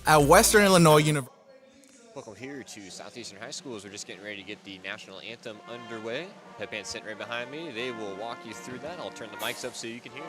at Western Illinois University. Welcome here to Southeastern High School as we're just getting ready to get the national anthem underway. Pep band's sitting right behind me. They will walk you through that. I'll turn the mics up so you can hear.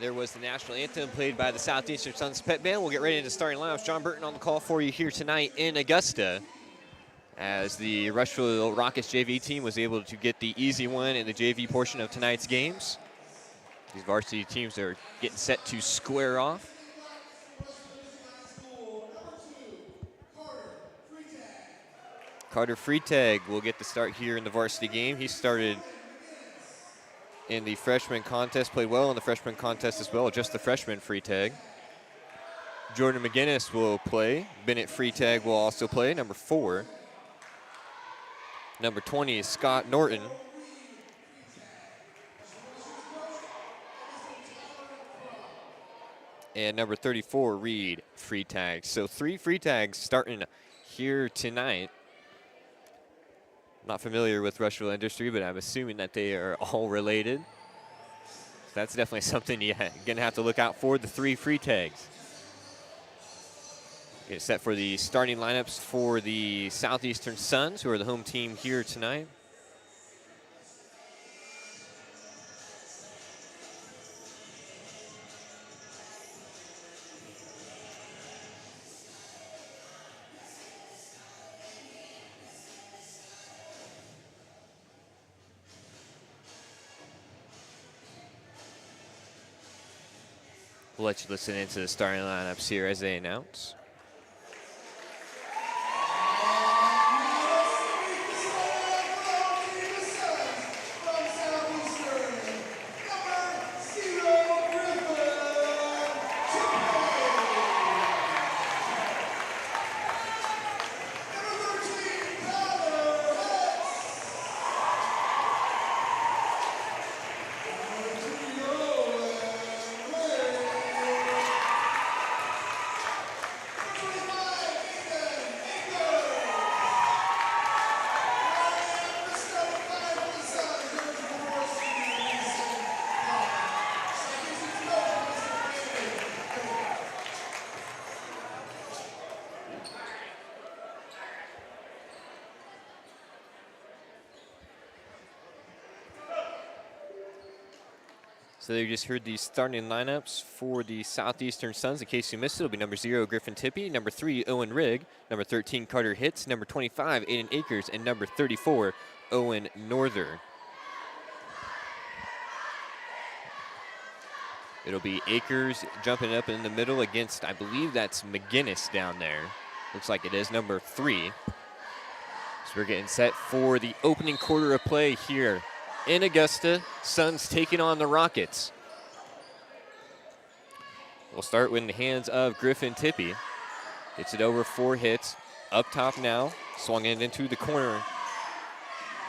There was the national anthem played by the Southeastern Sons Pep Band. We'll get right into starting lineups. John Burton on the call for you here tonight in Augusta, as the Rushville Rockets JV team was able to get the easy win in the JV portion of tonight's games. These varsity teams are getting set to square off. Carter Freitag will get the start here in the varsity game. He started in the freshman contest, played well in the freshman contest as well, just the freshman Freitag. Jordan McGinnis will play. Bennett Freitag will also play, number 4. Number 20 is Scott Norton. And number 34, Reed Freitag. So 3 Freitags starting here tonight. Not familiar with Rushville-Industry, but I'm assuming that they are all related. So that's definitely something you're going to have to look out for, the 3 Freitags. Get set for the starting lineups for the Southeastern Sons, who are the home team here tonight. We'll let you listen into the starting lineups here as they announce. So you just heard the starting lineups for the Southeastern Sons. In case you missed it, it'll be number 0, Griffin Tippie, number 3, Owen Rigg, number 13, Carter Hitz, number 25, Aiden Akers, and number 34, Owen Northern. It'll be Akers jumping up in the middle against, I believe that's McGinnis down there. Looks like it is, number 3. So we're getting set for the opening quarter of play here in Augusta. Suns taking on the Rockets. We'll start with the hands of Griffin Tippie. Gets it over 4 hits. Up top now. Swung it into the corner.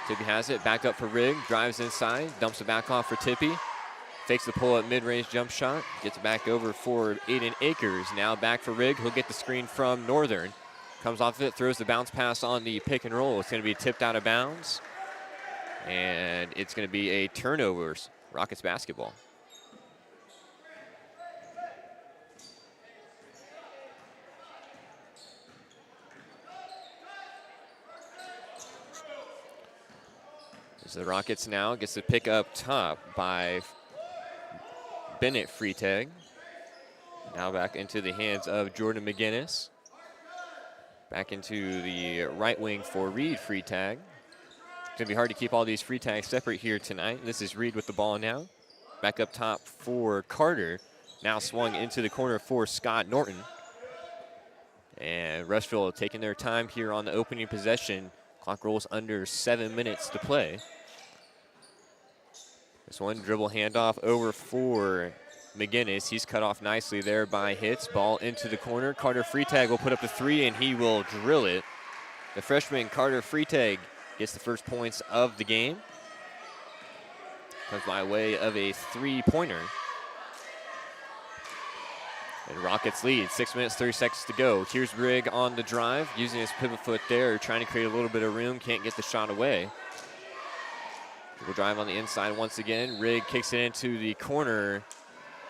Tippie has it. Back up for Rigg. Drives inside. Dumps it back off for Tippie. Takes the pull-up mid-range jump shot. Gets it back over for Aiden Akers. Now back for Rigg. He'll get the screen from Northern. Comes off of it. Throws the bounce pass on the pick and roll. It's going to be tipped out of bounds. And it's going to be a turnover, Rockets basketball. So the Rockets now gets to pick up top by Bennett Freitag. Now back into the hands of Jordan McGinnis. Back into the right wing for Reed Freitag. It's going to be hard to keep all these Freitags separate here tonight. This is Reed with the ball now. Back up top for Carter. Now swung into the corner for Scott Norton. And Rushville taking their time here on the opening possession. Clock rolls under 7 minutes to play. This one dribble handoff over for McGinnis. He's cut off nicely there by Hitz. Ball into the corner. Carter Freitag will put up the three, and he will drill it. The freshman Carter Freitag gets the first points of the game. Comes by way of a three-pointer. And Rockets lead, 6 minutes, 30 seconds to go. Here's Rigg on the drive, using his pivot foot there, trying to create a little bit of room, can't get the shot away. We'll drive on the inside once again. Rigg kicks it into the corner,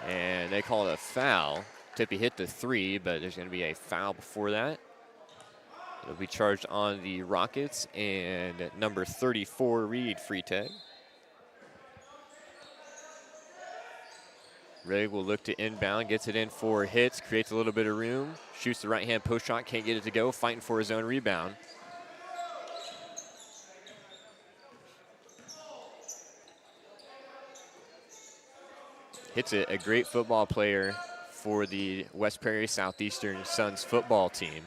and they call it a foul. Tippy hit the three, but there's going to be a foul before that. It'll be charged on the Rockets and number 34, Reed Freitag. Rigg will look to inbound, gets it in for Hitz, creates a little bit of room, shoots the right-hand post shot, can't get it to go, fighting for his own rebound. Hitz a great football player for the West Prairie Southeastern Suns football team.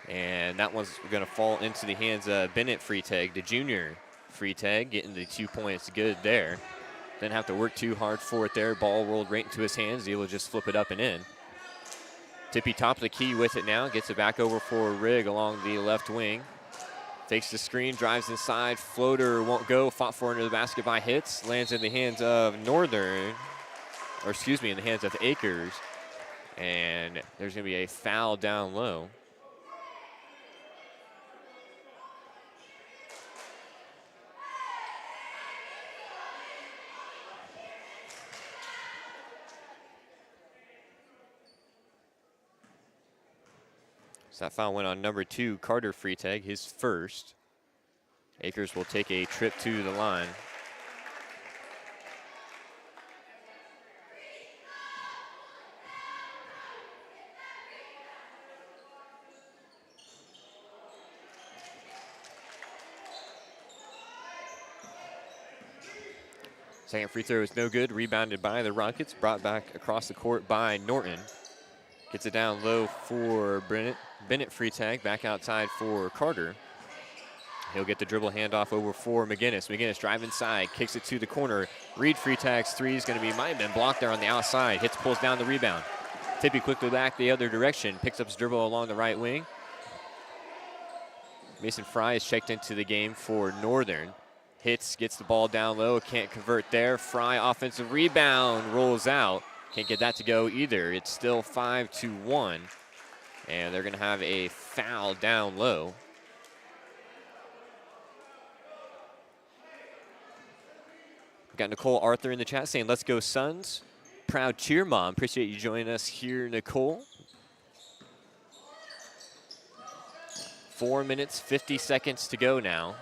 And that one's going to fall into the hands of Bennett Freitag, the junior Freitag, getting the 2 points good there. Didn't have to work too hard for it there. Ball rolled right into his hands. He will just flip it up and in. Tippy top of the key with it now. Gets it back over for Rigg along the left wing. Takes the screen, drives inside. Floater won't go. Fought for under the basket by Hitz. Lands in the hands of Northern. Or excuse me, in the hands of Akers. And there's going to be a foul down low. So that foul went on number 2, Carter Freitag, his first. Akers will take a trip to the line. Second free throw is no good, rebounded by the Rockets, brought back across the court by Norton. Gets it down low for Bennett Freitag, back outside for Carter. He'll get the dribble handoff over for McGinnis. McGinnis drive inside, kicks it to the corner. Reed Freitag's three is going to be, might have been blocked there on the outside. Hitz, pulls down the rebound. Tippy quickly back the other direction, picks up his dribble along the right wing. Mason Fry is checked into the game for Northern. Hitz, gets the ball down low, can't convert there. Fry offensive rebound, rolls out. Can't get that to go either. It's still 5-1, and they're going to have a foul down low. We've got Nicole Arthur in the chat saying, "Let's go Suns." Proud cheer mom. Appreciate you joining us here, Nicole. 4 minutes, 50 seconds to go now.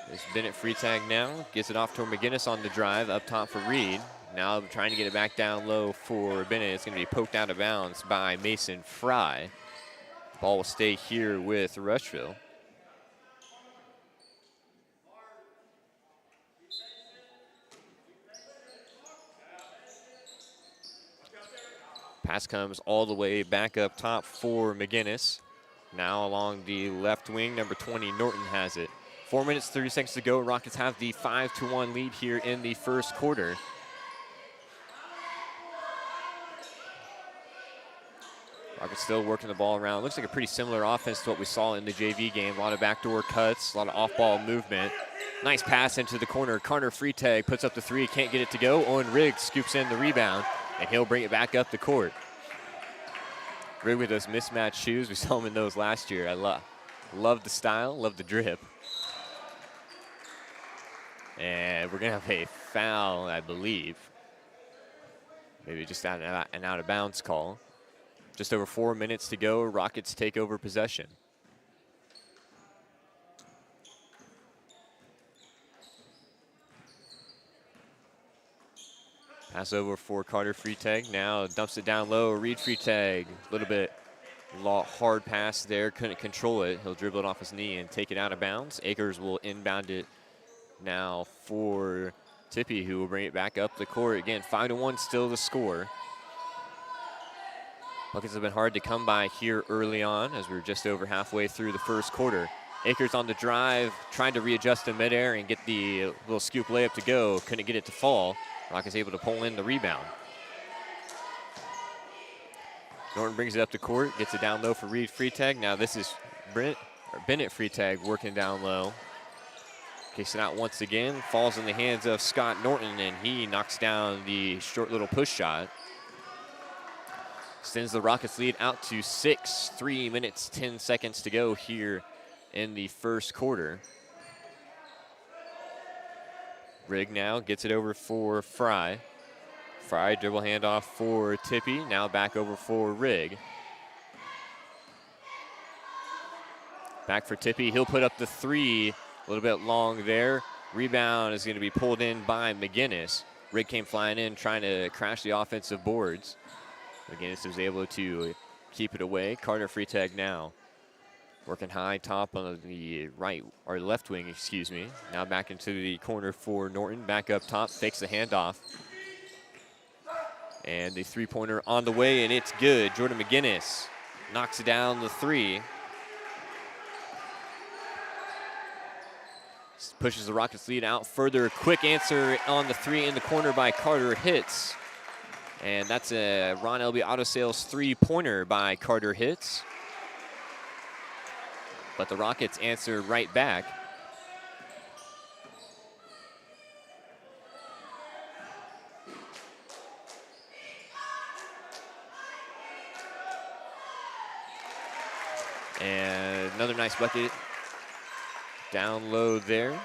There's Bennett Freitag now. Gets it off to McGinnis on the drive, up top for Reed. Now trying to get it back down low for Bennett. It's going to be poked out of bounds by Mason Fry. Ball will stay here with Rushville. Pass comes all the way back up top for McGinnis. Now along the left wing, number 20, Norton has it. 4 minutes, 30 seconds to go. Rockets have the 5-1 lead here in the first quarter. Rockets still working the ball around. Looks like a pretty similar offense to what we saw in the JV game. A lot of backdoor cuts, a lot of off-ball movement. Nice pass into the corner. Carter Freitag puts up the three, can't get it to go. Owen Rigg scoops in the rebound, and he'll bring it back up the court. Rigg with those mismatched shoes. We saw him in those last year. I Love the style, love the drip. And we're going to have a foul, I believe. Maybe just an out of bounds call. Just over 4 minutes to go. Rockets take over possession. Pass over for Carter Freitag. Now dumps it down low. Reed Freitag. A little bit hard pass there. Couldn't control it. He'll dribble it off his knee and take it out of bounds. Akers will inbound it now for Tippy, who will bring it back up the court. Again, 5-1 still the score. Buckets have been hard to come by here early on as we're just over halfway through the first quarter. Akers on the drive, trying to readjust in midair and get the little scoop layup to go. Couldn't get it to fall. Rockets able to pull in the rebound. Norton brings it up the court, gets it down low for Reed Freitag. Now this is Bennett Freitag working down low. Kicks it out once again, falls in the hands of Scott Norton, and he knocks down the short little push shot. Sends the Rockets lead out to 6, 3 minutes, 10 seconds to go here in the first quarter. Rigg now gets it over for Fry. Fry dribble handoff for Tippy, now back over for Rigg. Back for Tippy, he'll put up the three, a little bit long there. Rebound is gonna be pulled in by McGinnis. Rigg came flying in, trying to crash the offensive boards. McGinnis was able to keep it away. Carter Freitag now working high top on the right, or left wing, excuse me. Now back into the corner for Norton. Back up top, fakes the handoff. And the three-pointer on the way, and it's good. Jordan McGinnis knocks down the three. Pushes the Rockets lead out further. Quick answer on the three in the corner by Carter hits. And that's a Ron Elby Auto Sales three-pointer by Carter hits. But the Rockets answer right back. And another nice bucket down low there.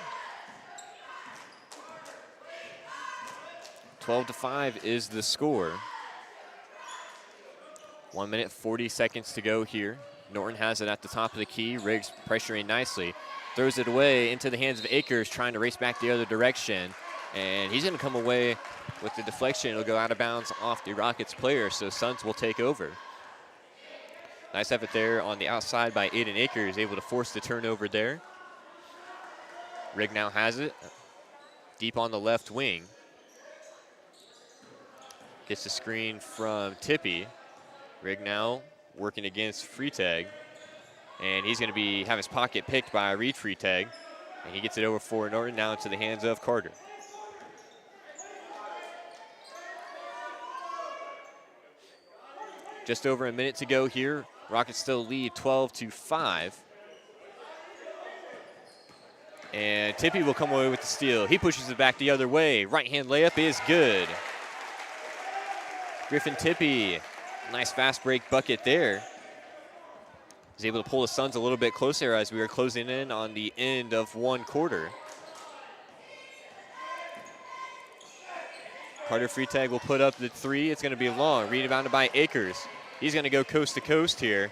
12-5 is the score. 1 minute, 40 seconds to go here. Norton has it at the top of the key. Riggs pressuring nicely. Throws it away into the hands of Akers, trying to race back the other direction. And he's going to come away with the deflection. It'll go out of bounds off the Rockets player, so Suns will take over. Nice effort there on the outside by Aiden Akers, able to force the turnover there. Rigg now has it deep on the left wing. Gets the screen from Tippy. Rigg now working against Freitag. And he's going to have his pocket picked by Reed Freitag. And he gets it over for Norton, now into the hands of Carter. Just over a minute to go here. Rockets still lead 12-5. And Tippy will come away with the steal. He pushes it back the other way. Right-hand layup is good. Griffin Tippy, nice fast break bucket there. He's able to pull the Suns a little bit closer as we are closing in on the end of one quarter. Carter Freitag will put up the three. It's going to be long. Rebounded by Akers. He's going to go coast to coast here.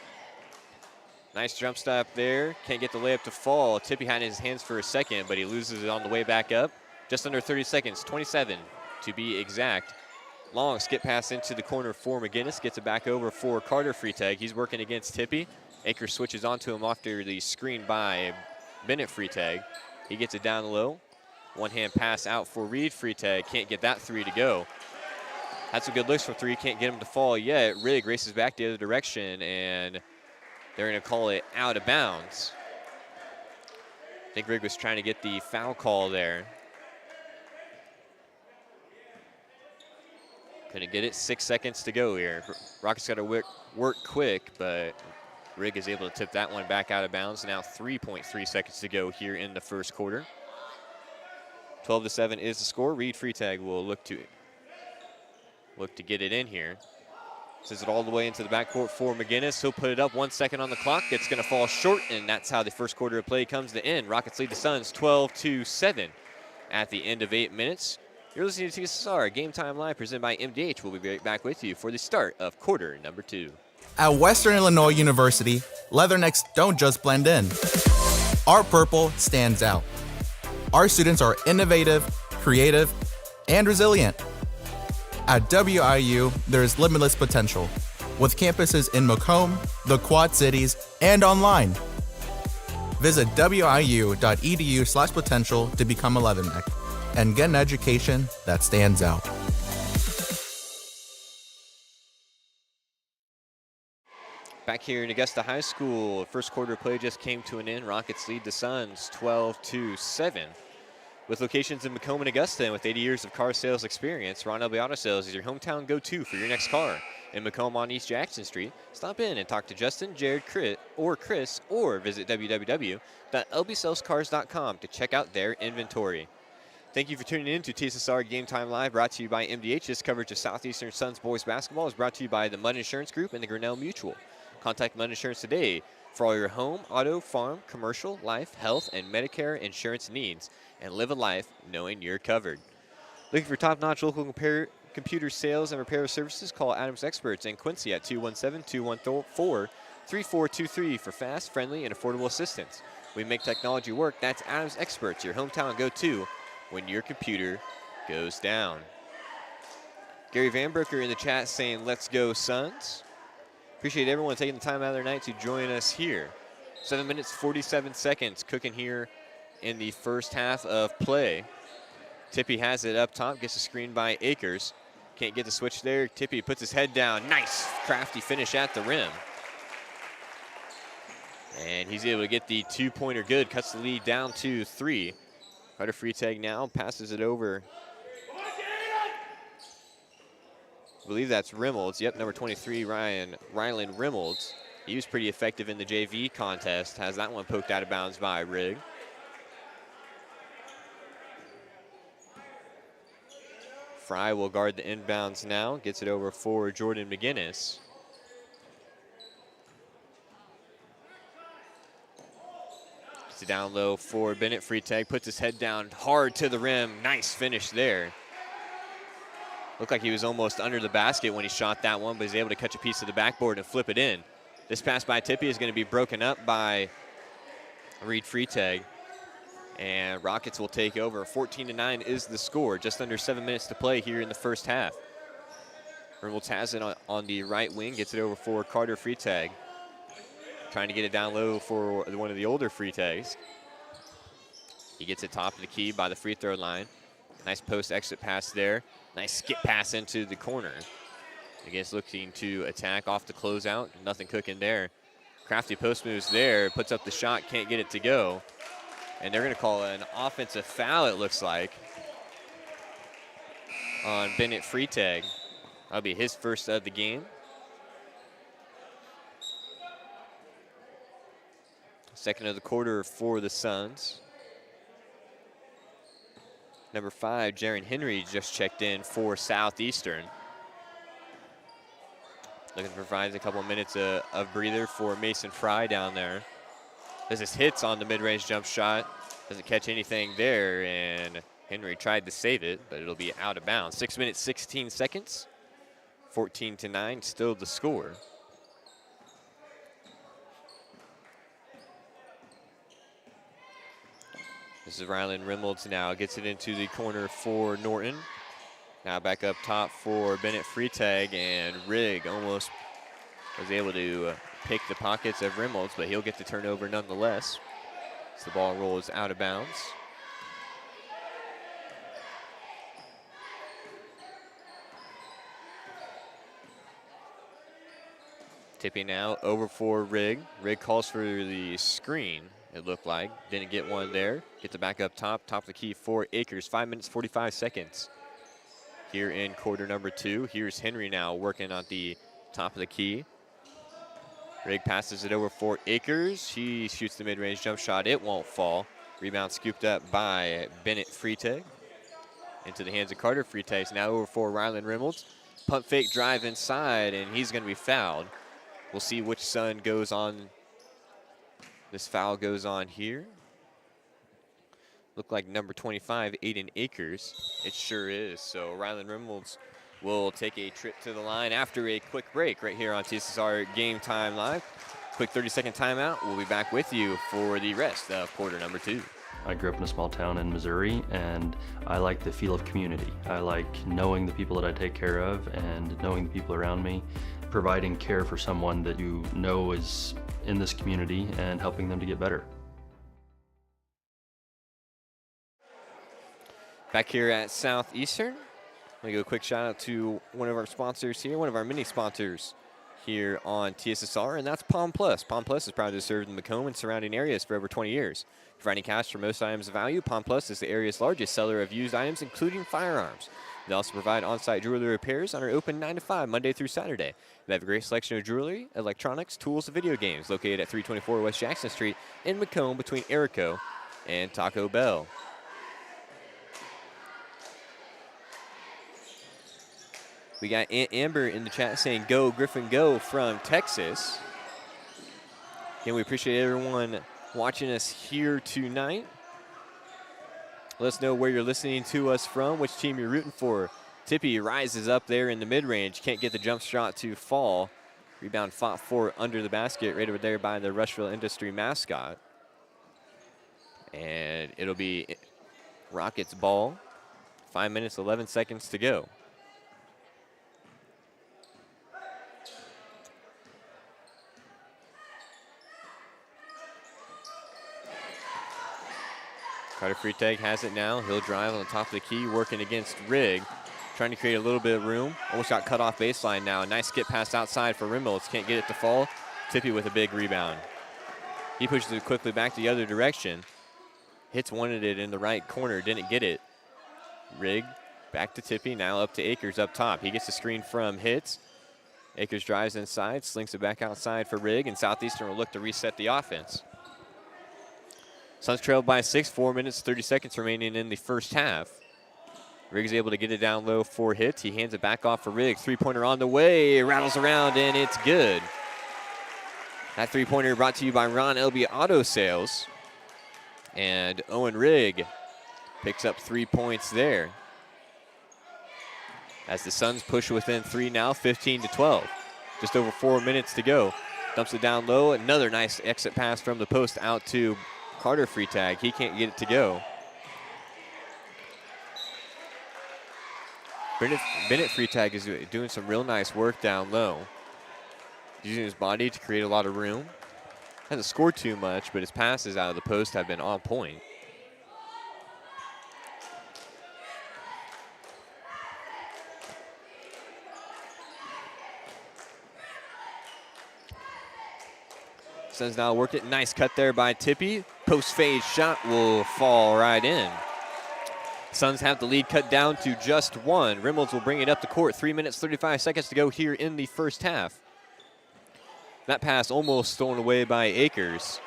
Nice jump stop there. Can't get the layup to fall. Tippy had it in his hands for a second, but he loses it on the way back up. Just under 30 seconds, 27 to be exact. Long skip pass into the corner for McGinnis. Gets it back over for Carter Freitag. He's working against Tippy. Akers switches onto him after the screen by Bennett Freitag. He gets it down low. One-hand pass out for Reed Freitag. Can't get that three to go. Had some good looks for three. Can't get him to fall yet. Rigg races back the other direction, and they're going to call it out of bounds. I think Rigg was trying to get the foul call there. Couldn't get it. 6 seconds to go here. Rockets got to work quick, but Rigg is able to tip that one back out of bounds. Now 3.3 seconds to go here in the first quarter. 12-7 is the score. Reed Freitag will look to get it in here. Sends it all the way into the backcourt for McGinnis. He'll put it up 1 second on the clock. It's going to fall short, and that's how the first quarter of play comes to end. Rockets lead the Suns 12-7 at the end of 8 minutes. You're listening to TSSR Game Time Live presented by MDH. We'll be right back with you for the start of quarter number 2. At Western Illinois University, Leathernecks don't just blend in. Our purple stands out. Our students are innovative, creative, and resilient. At WIU, there's limitless potential, with campuses in Macomb, the Quad Cities, and online. Visit wiu.edu/potential to become a Leatherneck and get an education that stands out. Back here in Augusta High School, first quarter play just came to an end. Rockets lead the Suns 12-7. With locations in Macomb and Augusta, and with 80 years of car sales experience, Ron Elby Auto Sales is your hometown go-to for your next car. In Macomb on East Jackson Street, stop in and talk to Justin, Jared, Chris, or visit www.lbsalescars.com to check out their inventory. Thank you for tuning in to TSSR Game Time Live, brought to you by MDH. This coverage of Southeastern Suns boys basketball is brought to you by the Mudd Insurance Group and the Grinnell Mutual. Contact Mudd Insurance today for all your home, auto, farm, commercial, life, health, and Medicare insurance needs, and live a life knowing you're covered. Looking for top-notch local computer sales and repair services? Call Adams Experts in Quincy at 217-214-3423 for fast, friendly, and affordable assistance. We make technology work. That's Adams Experts, your hometown go-to when your computer goes down. Gary Vanbrooker in the chat saying, let's go Suns. Appreciate everyone taking the time out of their night to join us here. 7 minutes, 47 seconds cooking here in the first half of play. Tippy has it up top, gets a screen by Akers. Can't get the switch there. Tippy puts his head down. Nice, crafty finish at the rim. And he's able to get the two-pointer good, cuts the lead down to 3. Carter Freitag now passes it over. I believe that's Reynolds. Yep, number 23, Rylan Reynolds. He was pretty effective in the JV contest. Has that one poked out of bounds by Rigg. Fry will guard the inbounds now. Gets it over for Jordan McGinnis. Gets it down low for Bennett. Freitag puts his head down hard to the rim. Nice finish there. Looked like he was almost under the basket when he shot that one, but he's able to catch a piece of the backboard and flip it in. This pass by Tippy is going to be broken up by Reed Freitag. And Rockets will take over. 14-9 is the score. Just under 7 minutes to play here in the first half. Reynolds has it on the right wing. Gets it over for Carter Freitag. Trying to get it down low for one of the older Freitags. He gets it top of the key by the free throw line. Nice post exit pass there. Nice skip pass into the corner. Against looking to attack off the closeout. Nothing cooking there. Crafty post moves there. Puts up the shot. Can't get it to go. And they're going to call an offensive foul, it looks like, on Bennett Freitag. That'll be his first of the game. Second of the quarter for the Suns. Number 5, Jaron Henry, just checked in for Southeastern. Looking to provide a couple minutes of breather for Mason Fry down there. As this hits on the mid-range jump shot, doesn't catch anything there, and Henry tried to save it, but it'll be out of bounds. 6 minutes, 16 seconds, 14-9, still the score. This is Rylan Reynolds now, gets it into the corner for Norton. Now back up top for Bennett Freitag, and Rigg almost was able to pick the pockets of Reynolds, but he'll get the turnover nonetheless. As the ball rolls out of bounds. Tippy now over for Rigg. Rigg calls for the screen, it looked like. Didn't get one there. Gets it back up top of the key for Akers. 5 minutes, 45 seconds. Here in quarter number 2. Here's Henry now working on the top of the key. Rigg passes it over for Akers. He shoots the mid-range jump shot. It won't fall. Rebound scooped up by Bennett Freitag. Into the hands of Carter Freitag. Now over for Rylan Reynolds. Pump fake drive inside, and he's going to be fouled. We'll see which Sun goes on. This foul goes on here. Look like number 25, Aiden Akers. It sure is. So Ryland Reynolds will take a trip to the line after a quick break right here on TSSR Game Time Live. Quick 30-second timeout. We'll be back with you for the rest of quarter number 2. I grew up in a small town in Missouri, and I like the feel of community. I like knowing the people that I take care of and knowing the people around me, providing care for someone that you know is in this community and helping them to get better. Back here at Southeastern, let me give a quick shout out to one of our sponsors here, one of our mini sponsors here on TSSR, and that's Palm Plus. Palm Plus is proud to serve the Macomb and surrounding areas for over 20 years. Providing cash for most items of value, Palm Plus is the area's largest seller of used items, including firearms. They also provide on-site jewelry repairs and are open 9 to 5, Monday through Saturday. They have a great selection of jewelry, electronics, tools, and video games located at 324 West Jackson Street in Macomb between Erico and Taco Bell. We got Aunt Amber in the chat saying, "Go Griffin, go" from Texas. Again, we appreciate everyone watching us here tonight. Let us know where you're listening to us from, which team you're rooting for. Tippy rises up there in the mid-range, can't get the jump shot to fall. Rebound fought for under the basket, right over there by the Rushville-Industry mascot. And it'll be Rockets ball. 5 minutes, 11 seconds to go. Carter Freitag has it now. He'll drive on the top of the key, working against Rigg. Trying to create a little bit of room. Almost got cut off baseline now. Nice skip pass outside for Reynolds. Can't get it to fall. Tippy with a big rebound. He pushes it quickly back the other direction. Hits wanted it in the right corner. Didn't get it. Rigg back to Tippy. Now up to Akers up top. He gets the screen from Hits. Akers drives inside. Slinks it back outside for Rigg. And Southeastern will look to reset the offense. Suns trailed by 6, 4 minutes, 30 seconds remaining in the first half. Rigg's able to get it down low for Hits. He hands it back off for Rigg. Three-pointer on the way, rattles around, and it's good. That three-pointer brought to you by Ron Elby Auto Sales. And Owen Rigg picks up 3 points there. As the Suns push within 3 now, 15-12. Just over 4 minutes to go. Dumps it down low. Another nice exit pass from the post out to Carter Freitag. He can't get it to go. Bennett Freitag is doing some real nice work down low. Using his body to create a lot of room. Hasn't scored too much, but his passes out of the post have been on point. Suns now worked it. Nice cut there by Tippy. Post fade shot will fall right in. Suns have the lead cut down to just 1. Reynolds will bring it up the court. 3 minutes, 35 seconds to go here in the first half. That pass almost stolen away by Akers.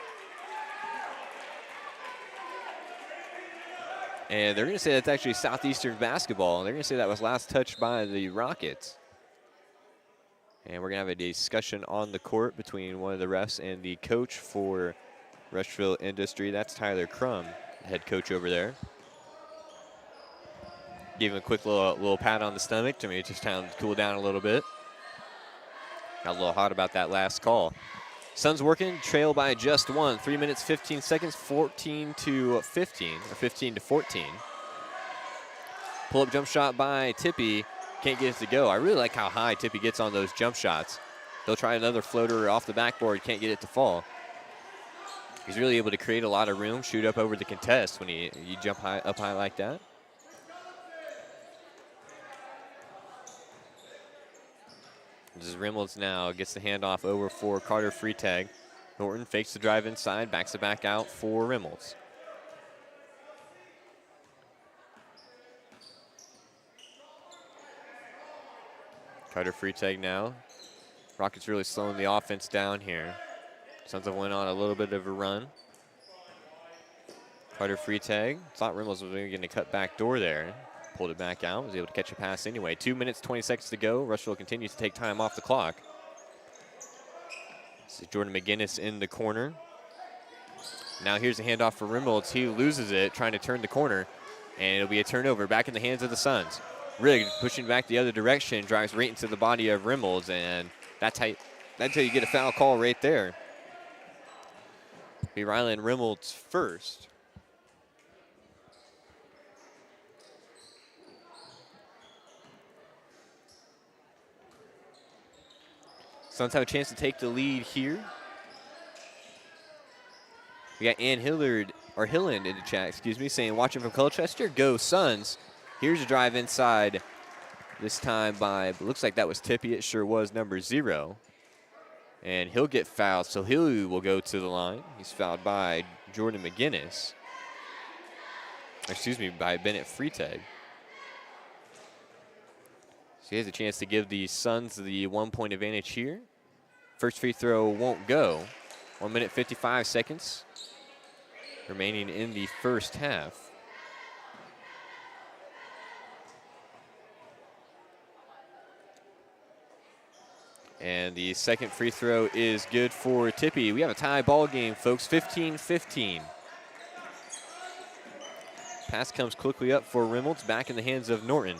And they're going to say that's actually Southeastern basketball. They're going to say that was last touched by the Rockets. And we're going to have a discussion on the court between one of the refs and the coach for Rushville-Industry. That's Tyler Crum, the head coach over there. Gave him a quick little pat on the stomach to make it just kind of cool down a little bit. Got a little hot about that last call. Suns working, trail by just 1. 3 minutes, 15 seconds, 14-15, or 15-14. Pull-up jump shot by Tippy. Can't get it to go. I really like how high Tippy gets on those jump shots. They'll try another floater off the backboard. Can't get it to fall. He's really able to create a lot of room, shoot up over the contest when you jump up high like that. This is Reynolds now gets the handoff over for Carter Freitag. Norton fakes the drive inside, backs it back out for Reynolds. Carter Freitag now. Rockets really slowing the offense down here. Suns have went on a little bit of a run. Carter Freitag. Thought Reynolds was going to cut back door there. Pulled it back out, was able to catch a pass anyway. 2 minutes, 20 seconds to go. Rushville continues to take time off the clock. This is Jordan McGinnis in the corner. Now here's a handoff for Reynolds. He loses it, trying to turn the corner, and it'll be a turnover back in the hands of the Suns. Rigg pushing back the other direction, drives right into the body of Reynolds, and that's how you get a foul call right there. Be Rylan Reynolds first. Suns have a chance to take the lead here. We got Ann Hilland in the chat, saying, watching from Colchester, go Suns. Here's a drive inside, this time by, looks like that was Tippy. It sure was, number 0. And he'll get fouled, so he will go to the line. He's fouled by Jordan McGinnis. By Bennett Freitag. So he has a chance to give the Suns the 1-point advantage here. First free throw won't go. 1 minute, 55 seconds remaining in the first half. And the second free throw is good for Tippy. We have a tie ball game, folks, 15-15. Pass comes quickly up for Reynolds, back in the hands of Norton.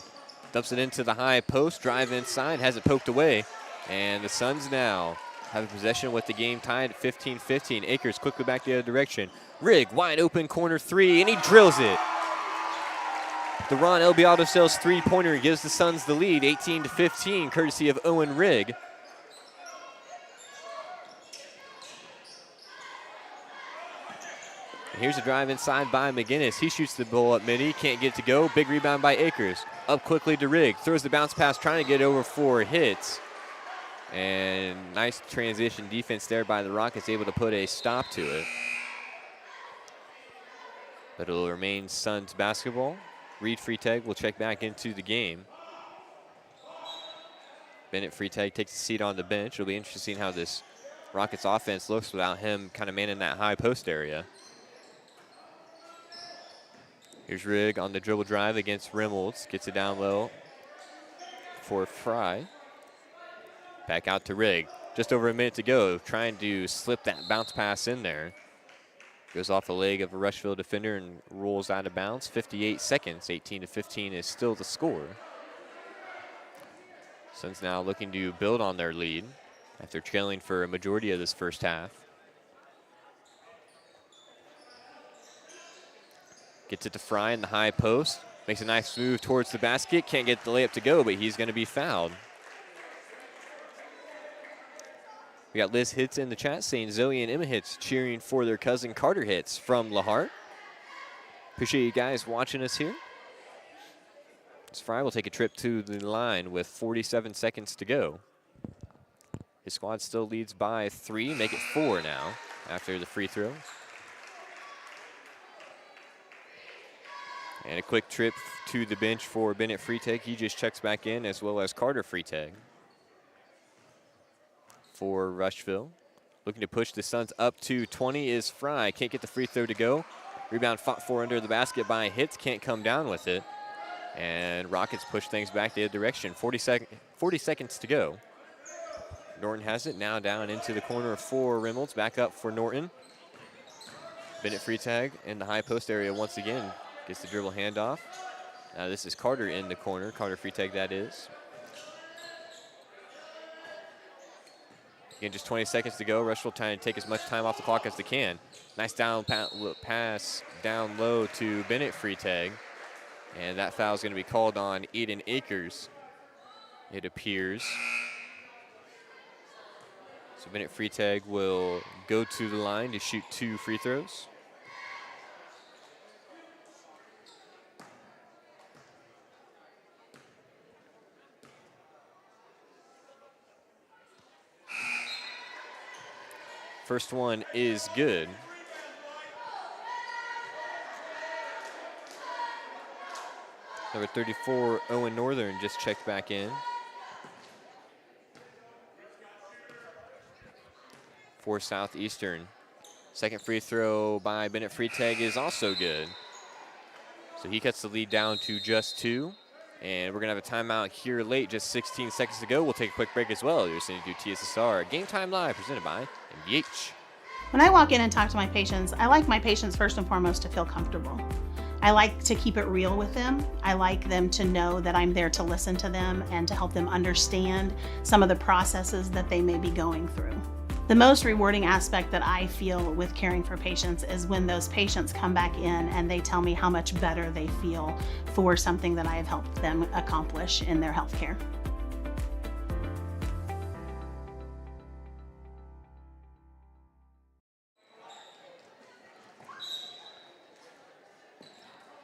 Dumps it into the high post, drive inside, has it poked away. And the Suns now have possession with the game tied at 15-15. Akers quickly back the other direction. Rigg, wide open corner 3, and he drills it. The Ron L. Beato Sales three-pointer gives the Suns the lead, 18-15, courtesy of Owen Rigg. And here's a drive inside by McGinnis. He shoots the ball up midi, can't get it to go. Big rebound by Akers. Up quickly to Rigg. Throws the bounce pass, trying to get over 4 hits. And nice transition defense there by the Rockets, able to put a stop to it. But it'll remain Suns basketball. Reed Freitag will check back into the game. Bennett Freitag takes a seat on the bench. It'll be interesting how this Rockets offense looks without him kind of manning that high post area. Here's Rigg on the dribble drive against Reynolds. Gets it down low for Fry. Back out to Rigg. Just over a minute to go. Trying to slip that bounce pass in there. Goes off the leg of a Rushville defender and rolls out of bounds. 58 seconds. 18-15 is still the score. Suns now looking to build on their lead after trailing for a majority of this first half. Gets it to Fry in the high post. Makes a nice move towards the basket. Can't get the layup to go, but he's going to be fouled. We got Liz Hitz in the chat saying Zoe and Emma Hitz cheering for their cousin Carter Hitz from La Hart. Appreciate you guys watching us here. As Fry will take a trip to the line with 47 seconds to go. His squad still leads by 3, make it 4 now after the free throw. And a quick trip to the bench for Bennett Freitag. He just checks back in, as well as Carter Freitag for Rushville. Looking to push the Suns up to 20 is Fry. Can't get the free throw to go. Rebound fought for under the basket by Hitz. Can't come down with it. And Rockets push things back the other direction. 40 seconds to go. Norton has it. Now down into the corner for Reynolds. Back up for Norton. Bennett Freitag in the high post area once again. Gets the dribble handoff. Now this is Carter in the corner. Carter Freitag, that is. Again, just 20 seconds to go. Rushville trying to take as much time off the clock as they can. Nice down pass down low to Bennett Freitag. And that foul is going to be called on Eden Akers, it appears. So Bennett Freitag will go to the line to shoot 2 free throws. First one is good. Number 34, Owen Northern, just checked back in. For Southeastern. Second free throw by Bennett Freitag is also good. So he cuts the lead down to just 2. And we're going to have a timeout here late, just 16 seconds to go. We'll take a quick break as well. You're listening to TSSR Game Time Live, presented by MDH. When I walk in and talk to my patients, I like my patients first and foremost to feel comfortable. I like to keep it real with them. I like them to know that I'm there to listen to them and to help them understand some of the processes that they may be going through. The most rewarding aspect that I feel with caring for patients is when those patients come back in and they tell me how much better they feel for something that I have helped them accomplish in their healthcare.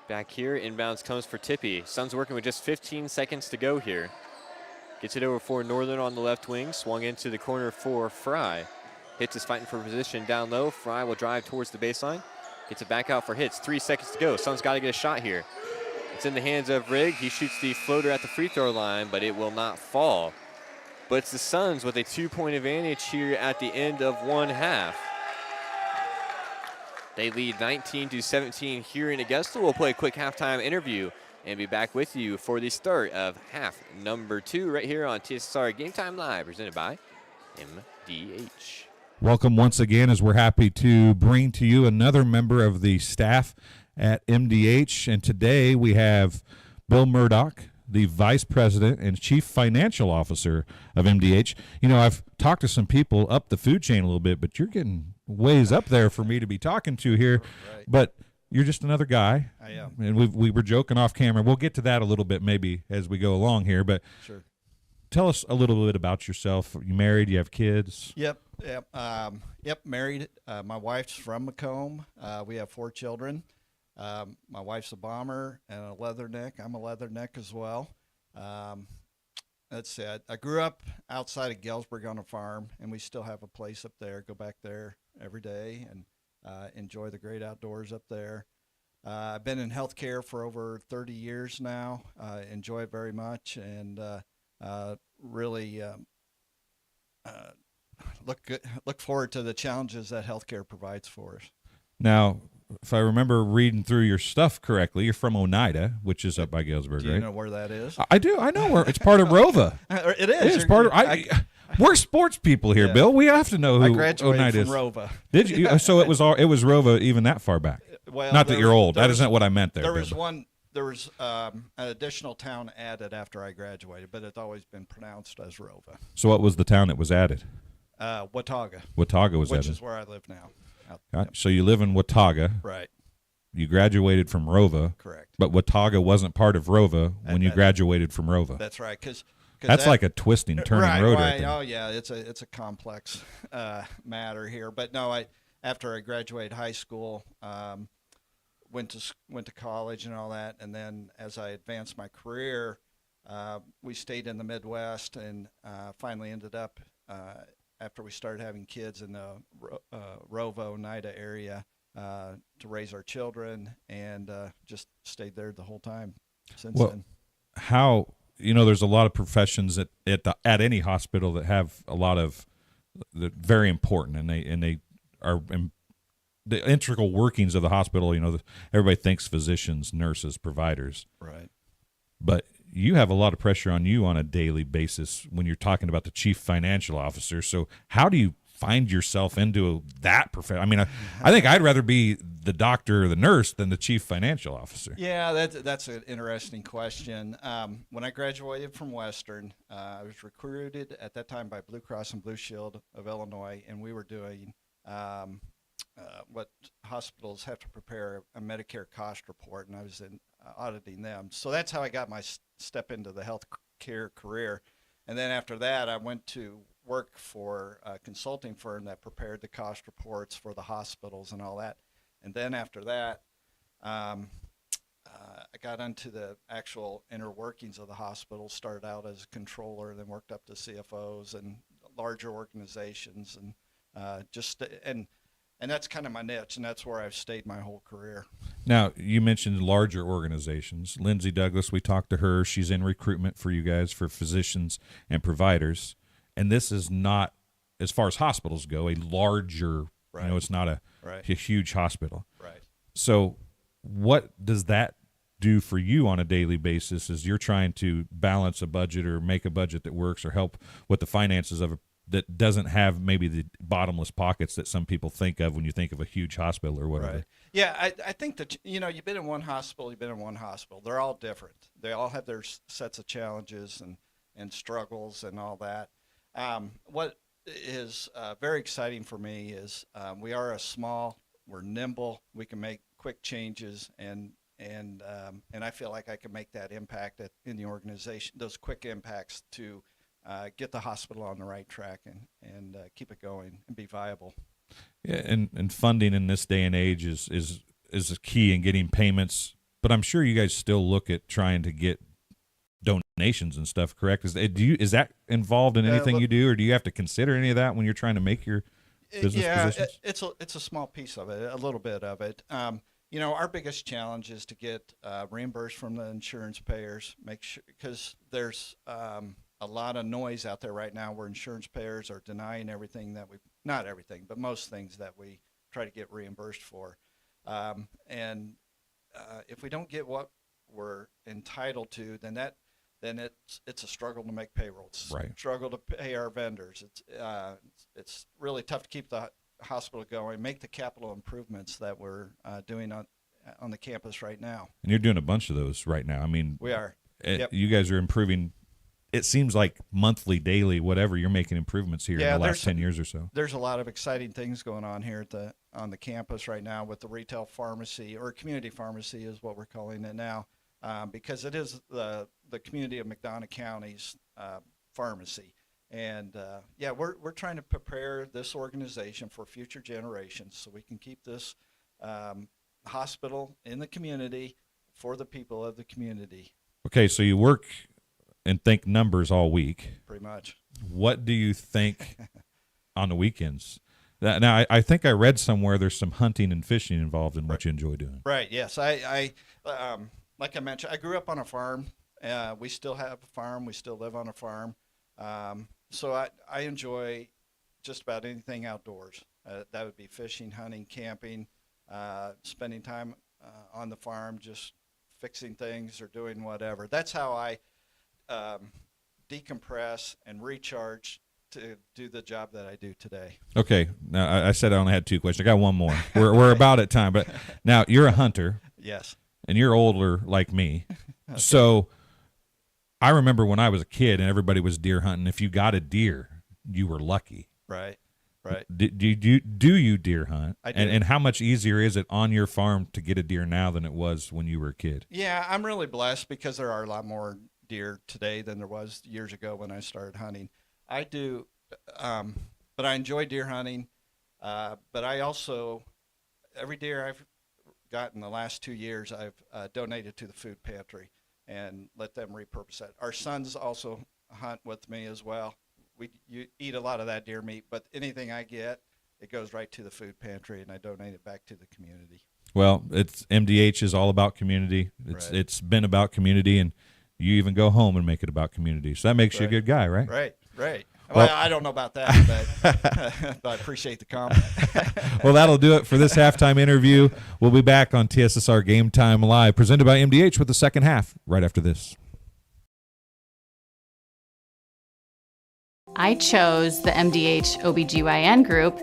Back here, inbounds comes for Tippy. Suns working with just 15 seconds to go here. Gets it over for Northern on the left wing. Swung into the corner for Fry. Hitz is fighting for position down low. Fry will drive towards the baseline. Gets it back out for Hitz. 3 seconds to go. Suns got to get a shot here. It's in the hands of Rigg. He shoots the floater at the free throw line, but it will not fall. But it's the Suns with a 2-point advantage here at the end of one half. They lead 19-17 here in Augusta. We'll play a quick halftime interview and be back with you for the start of half number 2 right here on TSSR Game Time Live, presented by MDH. Welcome once again, as we're happy to bring to you another member of the staff at MDH. And today we have Bill Murdoch, the Vice President and Chief Financial Officer of MDH. You know, I've talked to some people up the food chain a little bit, but you're getting ways up there for me to be talking to here. Right. But you're just another guy. I am. And we were joking off camera. We'll get to that a little bit maybe as we go along here. But Sure. tell us a little bit about yourself. You married? You have kids? Yep. Married. My wife's from Macomb. We have 4 children. My wife's a bomber and a leatherneck. I'm a leatherneck as well. That's it. I grew up outside of Galesburg on a farm, and we still have a place up there. Go back there every day and enjoy the great outdoors up there. I've been in healthcare for over 30 years now. Enjoy it very much, and really look forward to the challenges that healthcare provides for us. Now, if I remember reading through your stuff correctly, you're from Oneida, which is up by Galesburg, Do you right? know where that is? I do. I know where. It's part of Rova. It is. It's part of. We're sports people here, Yeah. Bill. We have to know I who graduated Oneida from is. Rova. Did you? So it was Rova even that far back. Well, Not that you're old. there That was- isn't what I meant there. There Bill. was one. There was an additional town added after I graduated, but it's always been pronounced as Rova. So what was the town that was added? Watauga, Watauga was which added. is where I live now. Right. So you live in Watauga. Right. You graduated from Rova. Correct. But Watauga wasn't part of Rova when you graduated from Rova. That's right. Because That's like a twisting, turning road right there. Oh yeah, it's a complex matter here. But no, after I graduated high school, went to college and all that, and then as I advanced my career, we stayed in the Midwest and finally ended up after we started having kids in the Rova, Oneida area to raise our children, and just stayed there the whole time since then. How, there's a lot of professions at any hospital that have a lot of very important, and they are the integral workings of the hospital. Everybody thinks physicians, nurses, providers, Right. but you have a lot of pressure on you on a daily basis when you're talking about the chief financial officer. So how do you find yourself into that profession? I mean, I think I'd rather be the doctor or the nurse than the chief financial officer. Yeah, that's an interesting question. When I graduated from Western, I was recruited at that time by Blue Cross and Blue Shield of Illinois, and we were doing what hospitals have to prepare a Medicare cost report, and I was auditing them. So that's how I got my step into the healthcare career. And then after that, I went to work for a consulting firm that prepared the cost reports for the hospitals and all that. And then after that, I got into the actual inner workings of the hospital, started out as a controller, then worked up to CFOs and larger organizations, and and that's kind of my niche, and that's where I've stayed my whole career. Now, you mentioned larger organizations. Lindsay Douglas, we talked to her. She's in recruitment for you guys for physicians and providers. And this is not, as far as hospitals go, a larger, Right. it's not a Right. huge hospital. Right. So what does that do for you on a daily basis as you're trying to balance a budget or make a budget that works or help with the finances of that doesn't have maybe the bottomless pockets that some people think of when you think of a huge hospital or whatever. Right. Yeah, I think that, you've been in one hospital, you've been in one hospital. They're all different. They all have their sets of challenges and struggles and all that. What is very exciting for me is we are we're nimble, we can make quick changes, and I feel like I can make that impact in the organization, those quick impacts to get the hospital on the right track and keep it going and be viable. Yeah, and funding in this day and age is a key in getting payments. But I'm sure you guys still look at trying to get donations and stuff, correct? Is that involved in anything you do, or do you have to consider any of that when you're trying to make your business positions? It's a small piece of it, a little bit of it. Our biggest challenge is to get reimbursed from the insurance payers, make sure, because there's a lot of noise out there right now where insurance payers are denying everything not everything, but most things that we try to get reimbursed for. If we don't get what we're entitled to, then it's a struggle to make payrolls. Right. Struggle to pay our vendors. It's really tough to keep the hospital going, make the capital improvements that we're doing on the campus right now. And you're doing a bunch of those right now. I mean, we are. Yep. You guys are improving. It seems like monthly, daily, whatever, you're making improvements here in the last 10 years or so. There's a lot of exciting things going on here on the campus right now with the retail pharmacy, or community pharmacy is what we're calling it now, because it is the community of McDonough County's pharmacy. And we're trying to prepare this organization for future generations so we can keep this hospital in the community for the people of the community. Okay, so you work and think numbers all week. Pretty much. What do you think on the weekends? Now, I think I read somewhere there's some hunting and fishing involved in what you enjoy doing. Right, yes. I like I mentioned, I grew up on a farm. We still have a farm. We still live on a farm. So I enjoy just about anything outdoors. That would be fishing, hunting, camping, spending time on the farm, just fixing things or doing whatever. That's how I decompress and recharge to do the job that I do today. Okay. Now, I said I only had two questions. I got one more. We're about at time. But now, you're a hunter. Yes. And you're older like me. Okay. So I remember when I was a kid and everybody was deer hunting, if you got a deer, you were lucky. Right. Do you deer hunt? I do. And how much easier is it on your farm to get a deer now than it was when you were a kid? Yeah, I'm really blessed because there are a lot more deer today than there was years ago when I started hunting. I do, but I enjoy deer hunting. But I also, every deer I've gotten the last 2 years, I've donated to the food pantry and let them repurpose that. Our sons also hunt with me as well. You eat a lot of that deer meat, but anything I get, it goes right to the food pantry, and I donate it back to the community. Well, MDH is all about community. It's been about community, and you even go home and make it about community. So that makes you a good guy, right? Right. Well, I don't know about that, but I appreciate the comment. Well, that'll do it for this halftime interview. We'll be back on TSSR Game Time Live, presented by MDH, with the second half right after this. I chose the MDH OBGYN group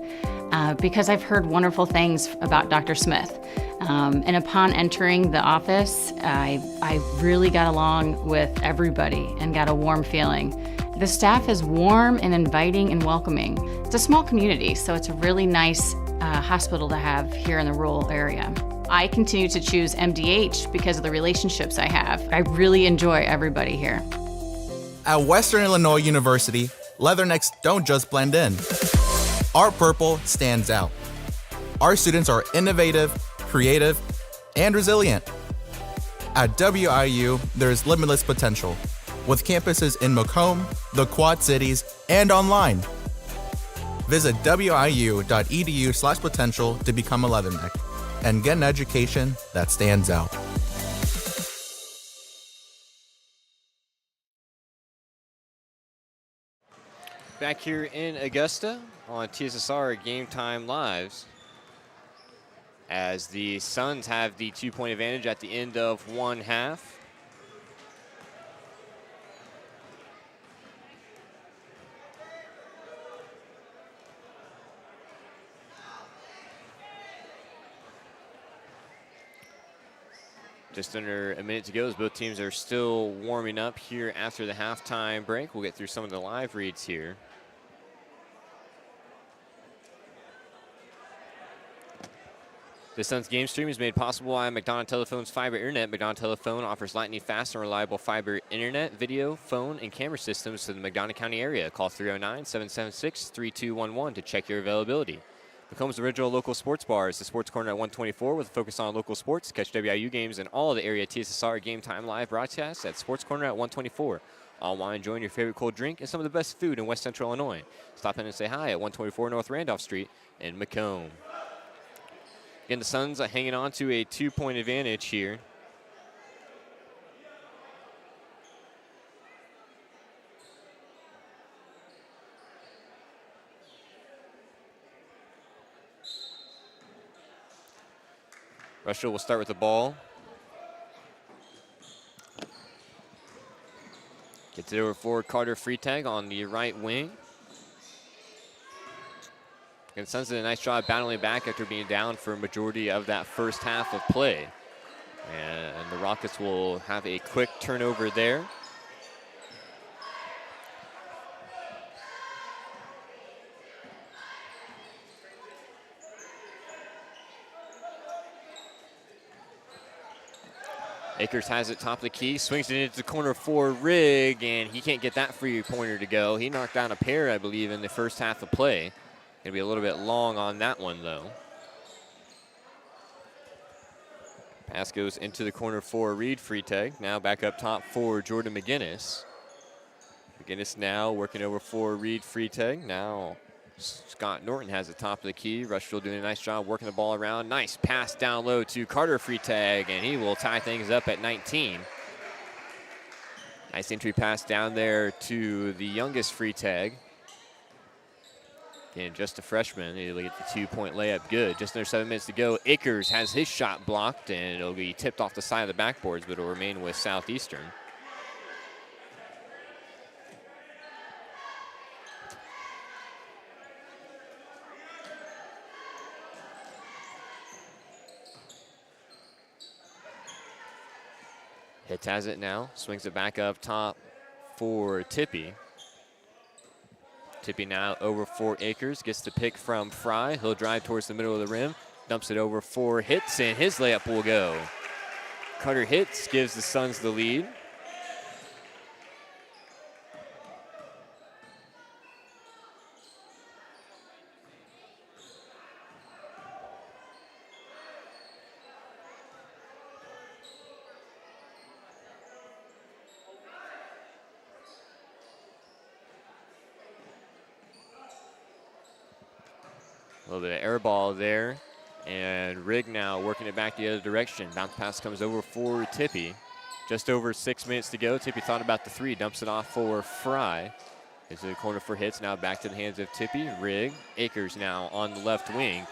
because I've heard wonderful things about Dr. Smith. And upon entering the office, I really got along with everybody and got a warm feeling. The staff is warm and inviting and welcoming. It's a small community, so it's a really nice hospital to have here in the rural area. I continue to choose MDH because of the relationships I have. I really enjoy everybody here. At Western Illinois University, leathernecks don't just blend in. Our purple stands out. Our students are innovative, creative, and resilient. At WIU, there's limitless potential, with campuses in Macomb, the Quad Cities, and online. Visit wiu.edu/potential to become a leatherneck and get an education that stands out. Back here in Augusta on TSSR Game Time Lives. as the Suns have the 2-point advantage at the end of one half. Just under a minute to go as both teams are still warming up here after the halftime break. We'll get through some of the live reads here. The Suns game stream is made possible by McDonough Telephone's fiber internet. McDonough Telephone offers lightning fast and reliable fiber internet, video, phone, and camera systems to the McDonough County area. Call 309-776-3211 to check your availability. Macomb's original local sports bar is the Sports Corner at 124 with a focus on local sports. Catch WIU games and all of the area TSSR Game Time live broadcasts at Sports Corner at 124. All while enjoying your favorite cold drink and some of the best food in West Central Illinois. Stop in and say hi at 124 North Randolph Street in Macomb. Again, the Suns are hanging on to a 2-point advantage here. Rushville will start with the ball. Gets it over for Carter Freitag on the right wing. And the Suns did a nice job battling back after being down for a majority of that first half of play. And the Rockets will have a quick turnover there. Akers has it top of the key, swings it into the corner for Rigg, and he can't get that free pointer to go. He knocked down a pair, I believe, in the first half of play. Gonna be a little bit long on that one, though. Pass goes into the corner for Reed Freitag. Now back up top for Jordan McGinnis. McGinnis now working over for Reed Freitag. Now Scott Norton has the top of the key. Rushville doing a nice job working the ball around. Nice pass down low to Carter Freitag, and he will tie things up at 19. Nice entry pass down there to the youngest Freitag. Again, just a freshman. He'll get the 2-point layup good. Just under 7 minutes to go. Akers has his shot blocked, and it'll be tipped off the side of the backboards, but it'll remain with Southeastern. Hitz has it now, swings it back up top for Tippy. Tippy now over for Akers, gets the pick from Fry. He'll drive towards the middle of the rim, dumps it over for Hitz, and his layup will go. Carter Hitz gives the Suns the lead. A little bit of air ball there. And Rigg now working it back the other direction. Bounce pass comes over for Tippy. Just over 6 minutes to go. Tippy thought about the three. Dumps it off for Fry. Into the corner for Hitz. Now back to the hands of Tippy. Rigg. Akers now on the left wing.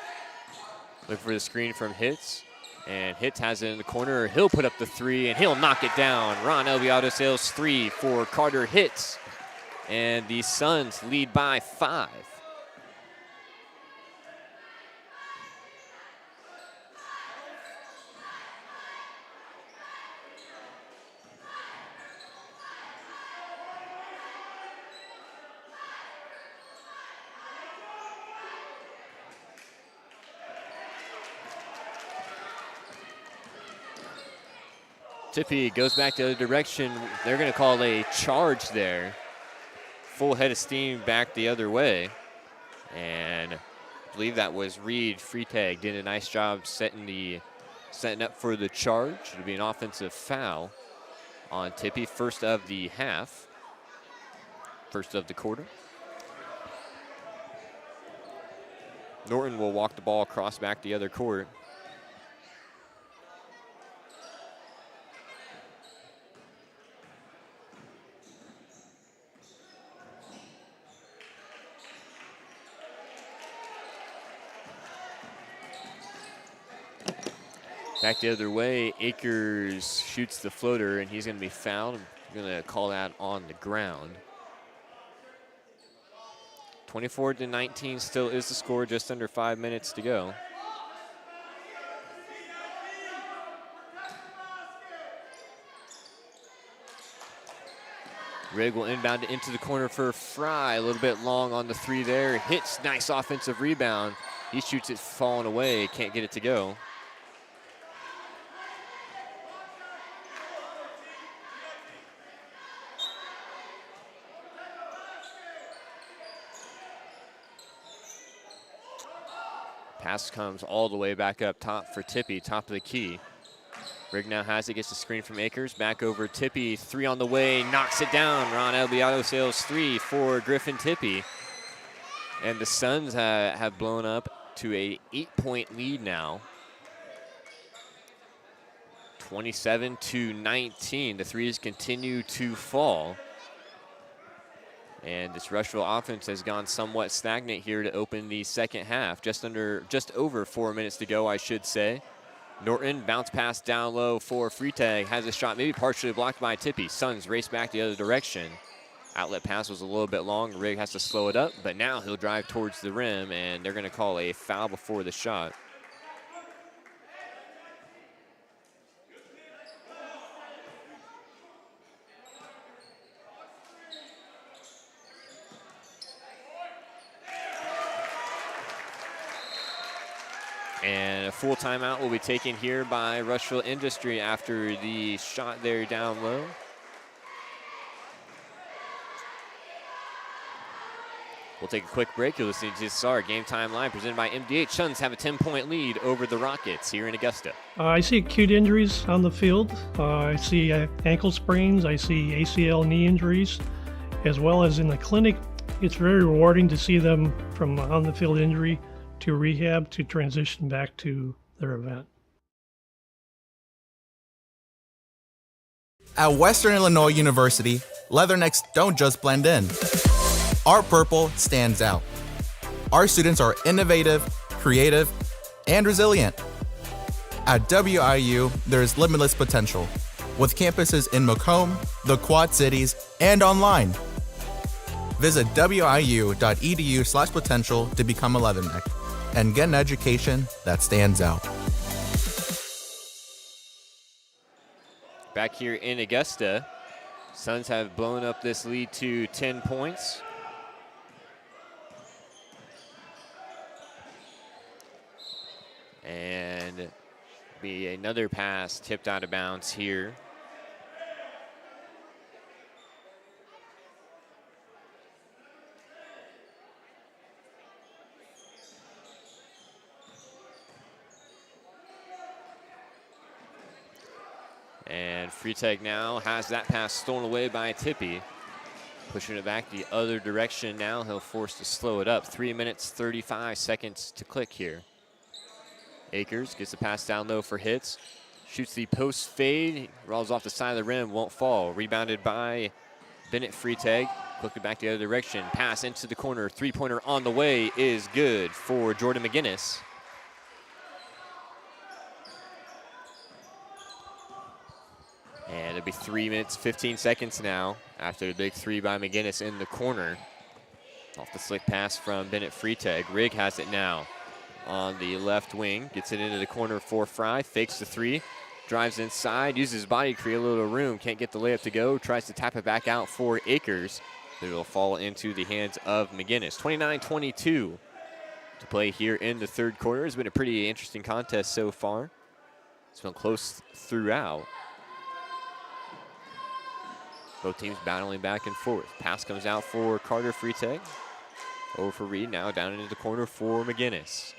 Look for the screen from Hitz. And Hitz has it in the corner. He'll put up the three and he'll knock it down. Ron Elviado sails three for Carter Hitz. And the Suns lead by 5. Tippy goes back the other direction. They're going to call a charge there. Full head of steam back the other way. And I believe that was Reed Freitag. Did a nice job setting up for the charge. It'll be an offensive foul on Tippy. First of the half. First of the quarter. Norton will walk the ball across back the other court. Back the other way, Akers shoots the floater, and he's going to be fouled. I'm going to call that on the ground. 24-19 still is the score, just under 5 minutes to go. Rigg will inbound it into the corner for Fry. A little bit long on the three there. Hits, nice offensive rebound. He shoots it falling away, can't get it to go. Pass comes all the way back up top for Tippy, top of the key. Rigg now has it, gets the screen from Akers. Back over Tippy, three on the way, knocks it down. Ron Albiado sails three for Griffin Tippy. And the Suns have blown up to a 8-point lead now. 27-19, the threes continue to fall. And this Rushville offense has gone somewhat stagnant here to open the second half. Just over 4 minutes to go, I should say. Norton bounce pass down low for Freitag, has a shot maybe partially blocked by Tippy. Suns race back the other direction. Outlet pass was a little bit long. Rigg has to slow it up, but now he'll drive towards the rim, and they're going to call a foul before the shot. And a full timeout will be taken here by Rushville-Industry after the shot there down low. We'll take a quick break. You're listening to TSSR Game Time Live presented by MDH. Suns have a 10-point lead over the Rockets here in Augusta. I see acute injuries on the field. I see ankle sprains. I see ACL knee injuries, as well as in the clinic. It's very rewarding to see them from on the field injury to rehab to transition back to their event. At Western Illinois University, leathernecks don't just blend in. Our purple stands out. Our students are innovative, creative, and resilient. At WIU, there's limitless potential, with campuses in Macomb, the Quad Cities, and online. Visit wiu.edu/potential to become a leatherneck and get an education that stands out. Back here in Augusta, Suns have blown up this lead to 10 points. And be another pass tipped out of bounds here. And Freitag now has that pass stolen away by Tippy. Pushing it back the other direction now. He'll force to slow it up. 3 minutes, 35 seconds to click here. Akers gets the pass down low for hits. Shoots the post fade. Rolls off the side of the rim, won't fall. Rebounded by Bennett Freitag. Quickly back the other direction. Pass into the corner. Three-pointer on the way is good for Jordan McGinnis. And it'll be 3 minutes, 15 seconds now after the big three by McGinnis in the corner. Off the slick pass from Bennett Freitag. Rigg has it now on the left wing. Gets it into the corner for Fry. Fakes the three. Drives inside. Uses his body to create a little room. Can't get the layup to go. Tries to tap it back out for Akers. But it'll fall into the hands of McGinnis. 29-22 to play here in the third quarter. It's been a pretty interesting contest so far. It's been close throughout. Both teams battling back and forth. Pass comes out for Carter Freitag. Over for Reed, now down into the corner for McGinnis.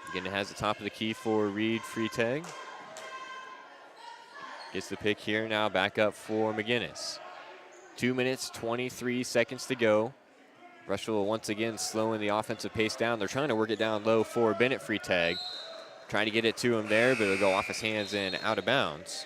McGinnis has the top of the key for Reed Freitag. Gets the pick here, now back up for McGinnis. 2 minutes, 23 seconds to go. Rushville once again slowing the offensive pace down. They're trying to work it down low for Bennett Freitag. Trying to get it to him there, but it'll go off his hands and out of bounds.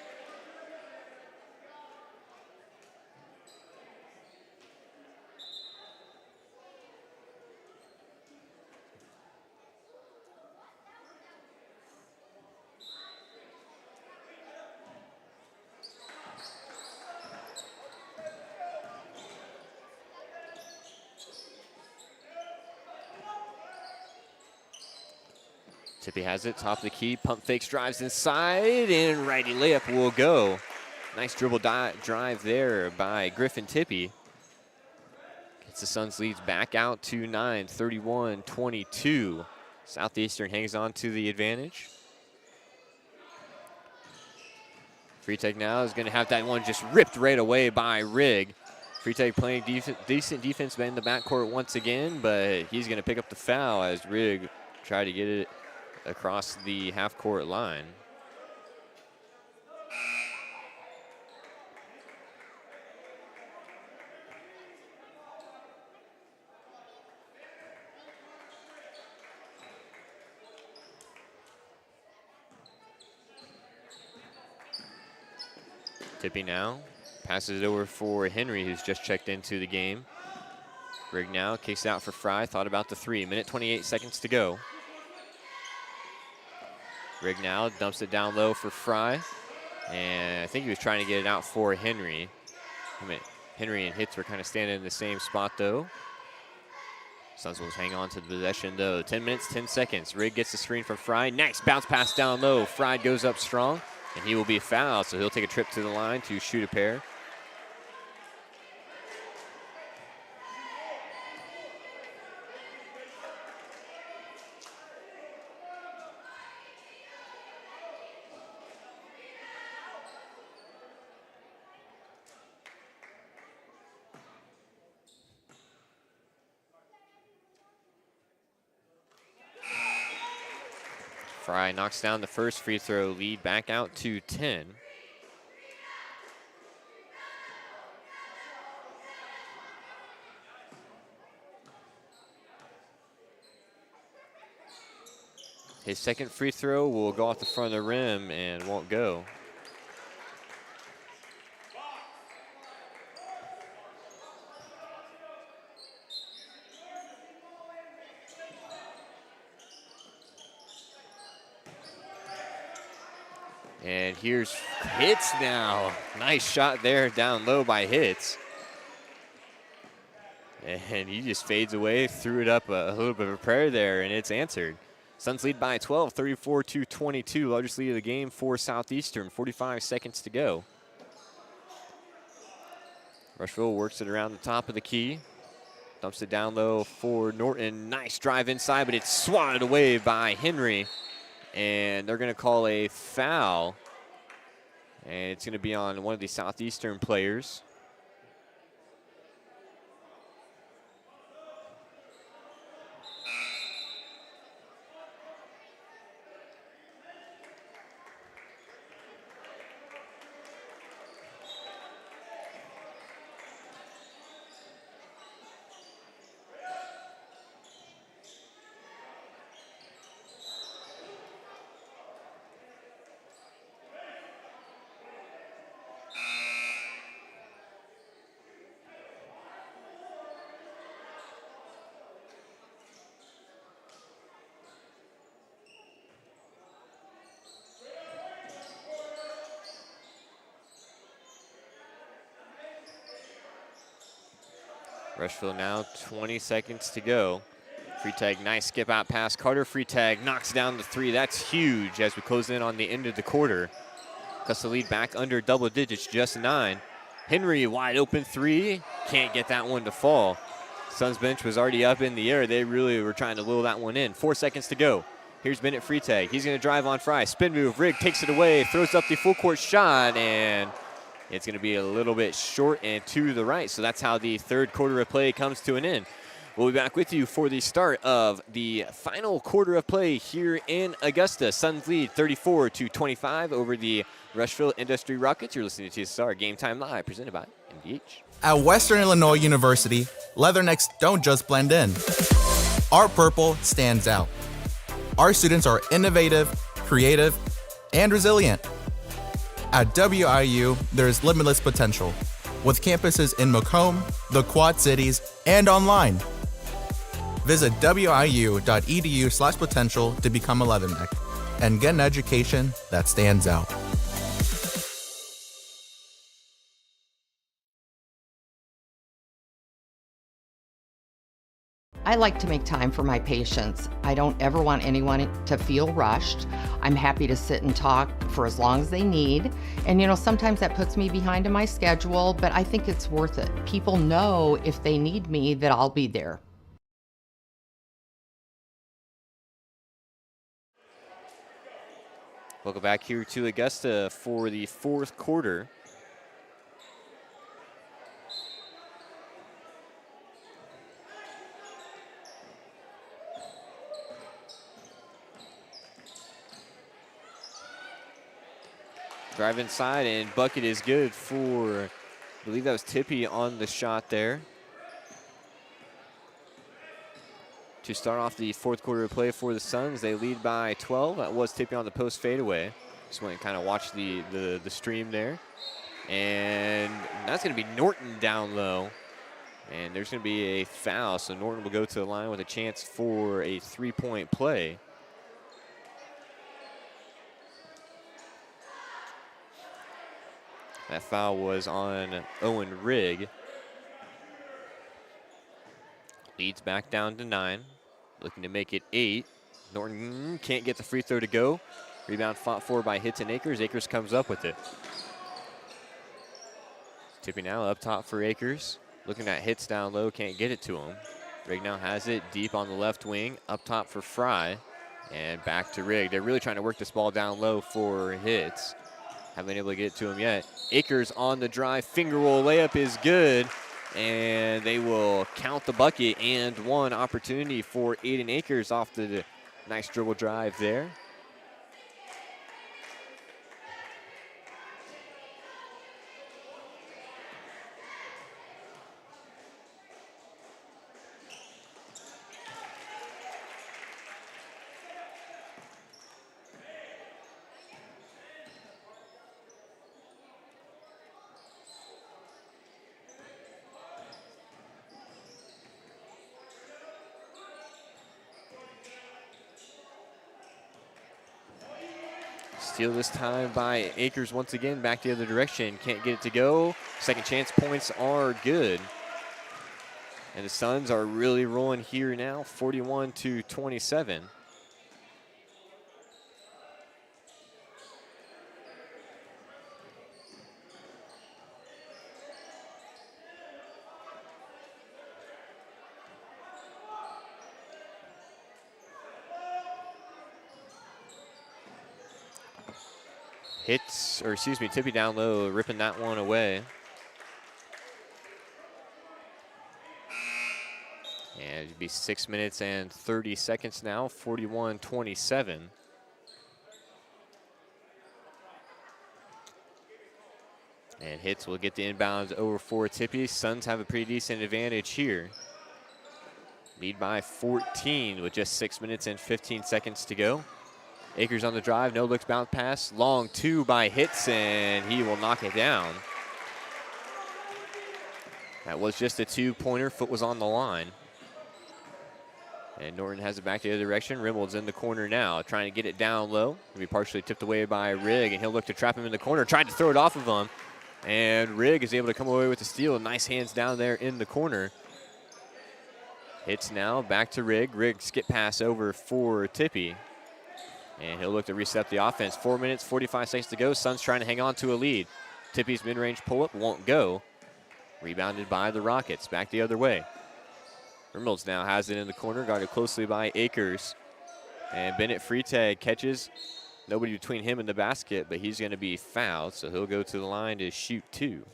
Tippy has it, top of the key, pump fakes, drives inside, and righty layup will go. Nice dribble drive there by Griffin Tippy. Gets the Suns leads back out to 9, 31-22. Southeastern hangs on to the advantage. Freetag now is going to have that one just ripped right away by Rigg. Freetag playing decent defense in the backcourt once again, but he's going to pick up the foul as Rigg tried to get it across the half-court line. Tippy now passes it over for Henry, who's just checked into the game. Rigg now kicks out for Fry, thought about the three. Minute 28 seconds to go. Rigg now dumps it down low for Fry. And I think he was trying to get it out for Henry. Henry and Hitz were kind of standing in the same spot, though. Suns will hang on to the possession, though. 10 minutes, 10 seconds. Rigg gets the screen from Fry. Nice bounce pass down low. Fry goes up strong, and he will be fouled, so he'll take a trip to the line to shoot a pair. Fry knocks down the first free throw, lead back out to 10. His second free throw will go off the front of the rim and won't go. And here's Hitz now. Nice shot there down low by Hitz. And he just fades away, threw it up a little bit of a prayer there, and it's answered. Suns lead by 12, 34-22, largest lead of the game for Southeastern, 45 seconds to go. Rushville works it around the top of the key. Dumps it down low for Norton. Nice drive inside, but it's swatted away by Henry. And they're going to call a foul. And it's going to be on one of the Southeastern players. Rushville now, 20 seconds to go. Freetag, nice skip out pass. Carter Freetag knocks down the three. That's huge as we close in on the end of the quarter. Cuts the lead back under double digits, just 9. Henry, wide open three. Can't get that one to fall. Suns bench was already up in the air. They really were trying to will that one in. 4 seconds to go. Here's Bennett Freetag. He's going to drive on Fry. Spin move. Rigg takes it away. Throws up the full court shot, and it's going to be a little bit short and to the right. So that's how the third quarter of play comes to an end. We'll be back with you for the start of the final quarter of play here in Augusta. Suns lead 34-25 over the Rushville-Industry Rockets. You're listening to TSSR Game Time Live, presented by MDH. At Western Illinois University, Leathernecks don't just blend in. Our purple stands out. Our students are innovative, creative, and resilient. At WIU, there's limitless potential, with campuses in Macomb, the Quad Cities, and online. Visit wiu.edu/potential to become a Leatherneck and get an education that stands out. I like to make time for my patients. I don't ever want anyone to feel rushed. I'm happy to sit and talk for as long as they need. And sometimes that puts me behind in my schedule, but I think it's worth it. People know if they need me that I'll be there. Welcome back here to Augusta for the fourth quarter. Drive inside, and bucket is good for, I believe that was Tippy on the shot there. To start off the fourth quarter of play for the Suns, they lead by 12. That was Tippy on the post fadeaway. Just went and kind of watched the stream there. And that's going to be Norton down low. And there's going to be a foul, so Norton will go to the line with a chance for a three-point play. That foul was on Owen Rigg. Leads back down to 9. Looking to make it 8. Norton can't get the free throw to go. Rebound fought for by Hitton Akers. Akers comes up with it. Tippy now up top for Akers. Looking at hits down low, can't get it to him. Rigg now has it deep on the left wing. Up top for Fry. And back to Rigg. They're really trying to work this ball down low for hits. Haven't been able to get it to him yet. Akers on the drive. Finger roll layup is good. And they will count the bucket and one opportunity for Aiden Akers off the nice dribble drive there. Steal this time by Akers once again, back the other direction. Can't get it to go. Second chance points are good. And the Suns are really rolling here now, 41-27. Tippy down low, ripping that one away. And it'd be 6 minutes and 30 seconds now, 41-27. And Hits will get the inbounds over for Tippy. Suns have a pretty decent advantage here. Lead by 14 with just 6 minutes and 15 seconds to go. Akers on the drive, no looks, bounce pass. Long two by Hits, and he will knock it down. That was just a two-pointer. Foot was on the line. And Norton has it back the other direction. Rimwold's in the corner now, trying to get it down low. It'll be partially tipped away by Rigg, and he'll look to trap him in the corner. Tried to throw it off of him. And Rigg is able to come away with the steal. Nice hands down there in the corner. Hits now, back to Rigg. Rigg skip pass over for Tippy. And he'll look to reset the offense. 4 minutes, 45 seconds to go. Suns trying to hang on to a lead. Tippy's mid-range pull-up won't go. Rebounded by the Rockets. Back the other way. Rimolds now has it in the corner, guarded closely by Akers. And Bennett Freitag catches. Nobody between him and the basket, but he's going to be fouled, so he'll go to the line to shoot two.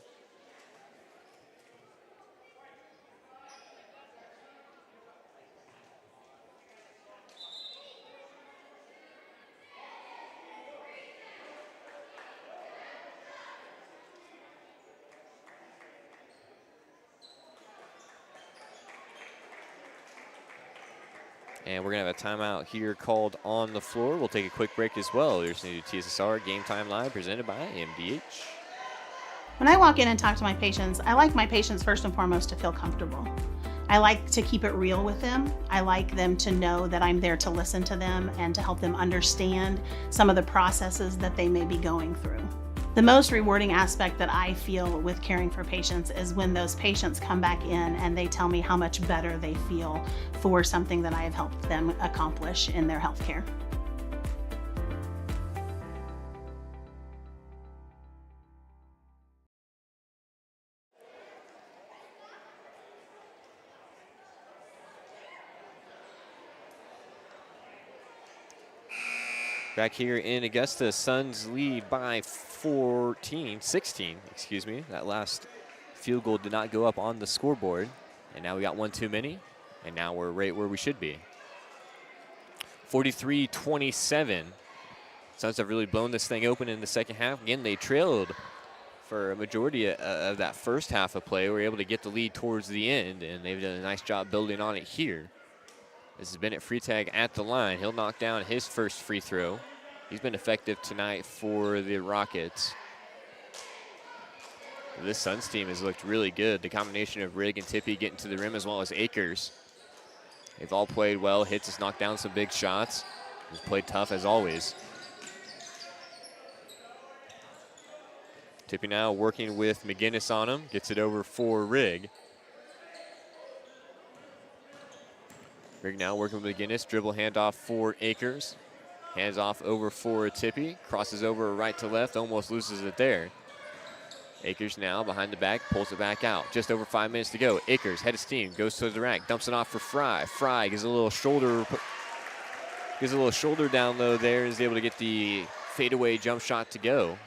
And we're going to have a timeout here called on the floor. We'll take a quick break as well. There's new TSSR Game Time Live presented by MDH. When I walk in and talk to my patients, I like my patients first and foremost to feel comfortable. I like to keep it real with them. I like them to know that I'm there to listen to them and to help them understand some of the processes that they may be going through. The most rewarding aspect that I feel with caring for patients is when those patients come back in and they tell me how much better they feel for something that I have helped them accomplish in their healthcare. Back here in Augusta, Suns lead by 16, excuse me. That last field goal did not go up on the scoreboard. And now we got one too many, and now we're right where we should be. 43-27. Suns have really blown this thing open in the second half. Again, they trailed for a majority of that first half of play. We were able to get the lead towards the end, and they've done a nice job building on it here. This is Bennett Freitag at the line. He'll knock down his first free throw. He's been effective tonight for the Rockets. This Suns team has looked really good. The combination of Rigg and Tippy getting to the rim as well as Akers. They've all played well. Hitz has knocked down some big shots. He's played tough as always. Tippy now working with McGinnis on him. Gets it over for Rigg. Rigg now working with McGinnis. Dribble handoff for Akers. Hands off over for Tippy. Crosses over right to left. Almost loses it there. Akers now behind the back. Pulls it back out. Just over 5 minutes to go. Akers, head of steam. Goes to the rack. Dumps it off for Fry. Fry gives a little shoulder down low there. Is able to get the fadeaway jump shot to go.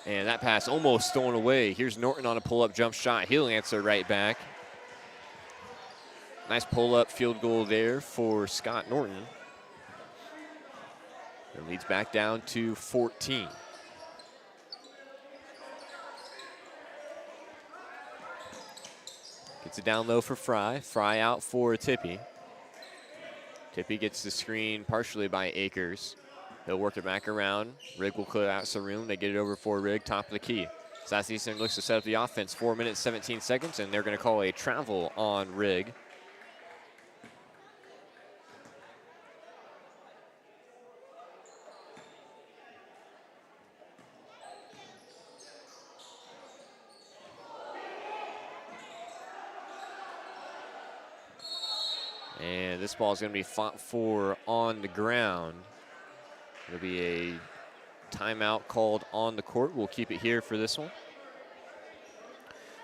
And that pass almost stolen away. Here's Norton on a pull-up jump shot. He'll answer right back. Nice pull-up field goal there for Scott Norton. It leads back down to 14. Gets it down low for Fry. Fry out for Tippy. Tippy gets the screen partially by Akers. He'll work it back around. Rigg will clear out some room. They get it over for Rigg, top of the key. Southeastern looks to set up the offense. 4 minutes, 17 seconds, and they're going to call a travel on Rigg. And this ball is going to be fought for on the ground. There'll be a timeout called on the court. We'll keep it here for this one.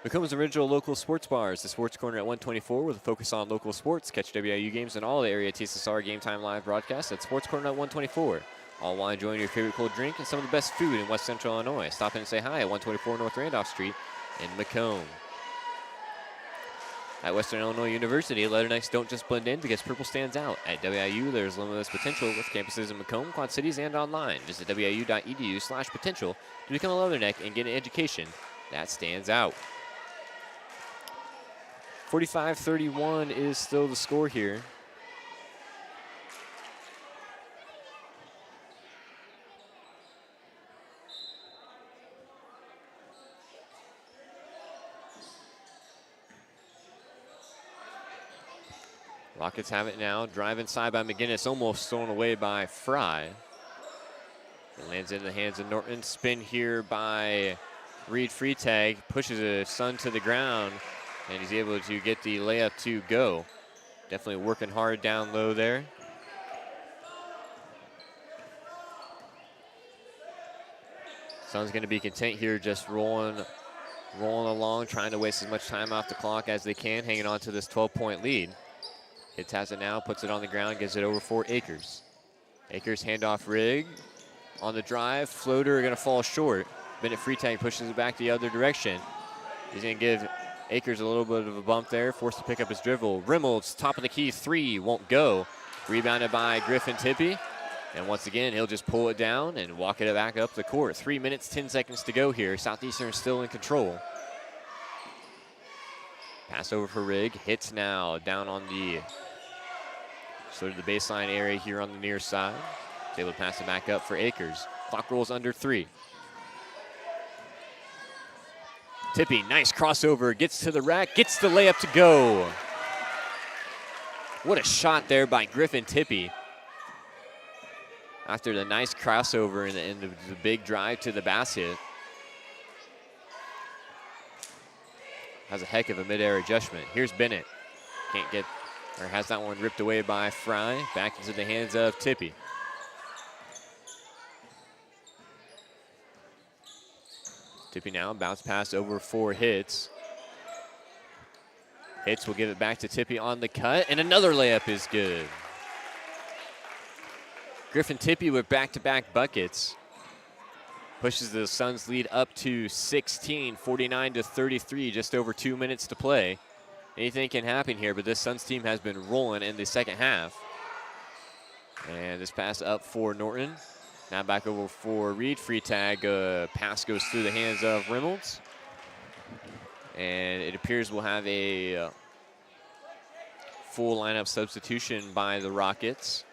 Macomb's original local sports bars, the Sports Corner at 124 with a focus on local sports. Catch WIU games and all the area TSSR Game Time live broadcasts at Sports Corner at 124. All while enjoying your favorite cold drink and some of the best food in West Central Illinois. Stop in and say hi at 124 North Randolph Street in Macomb. At Western Illinois University, Leathernecks don't just blend in because purple stands out. At WIU, there's limitless potential with campuses in Macomb, Quad Cities, and online. Visit wiu.edu/potential to become a Leatherneck and get an education that stands out. 45-31 is still the score here. Rockets have it now. Drive inside by McGinnis, almost stolen away by Fry. It lands in the hands of Norton. Spin here by Reed Freitag. Pushes his son to the ground, and he's able to get the layup to go. Definitely working hard down low there. Sun's going to be content here, just rolling along, trying to waste as much time off the clock as they can, hanging on to this 12-point lead. Hitz has it now, puts it on the ground, gives it over for Akers. Akers handoff Rigg. On the drive, floater going to fall short. Bennett Freitag pushes it back the other direction. He's going to give Akers a little bit of a bump there, forced to pick up his dribble. Reynolds, top of the key, three, won't go. Rebounded by Griffin Tippy. And once again, he'll just pull it down and walk it back up the court. 3 minutes, 10 seconds to go here. Southeastern still in control. Pass over for Rigg. Hitz now down on the sort of the baseline area here on the near side. He's able to pass it back up for Akers. Clock rolls under 3. Tippy, nice crossover, gets to the rack, gets the layup to go. What a shot there by Griffin Tippy. after the nice crossover and the big drive to the basket. Has a heck of a mid-air adjustment. Here's Bennett. Can't get, or has that one ripped away by Fry. Back into the hands of Tippy. Tippy now bounce pass over 4 hits. Hits will give it back to Tippy on the cut, and another layup is good. Griffin Tippy with back-to-back buckets. Pushes the Suns lead up to 16, 49-33, just over 2 minutes to play. Anything can happen here, but this Suns team has been rolling in the second half. And this pass up for Norton. Now back over for Reed. Free tag. Pass goes through the hands of Reynolds. And it appears we'll have a full lineup substitution by the Rockets,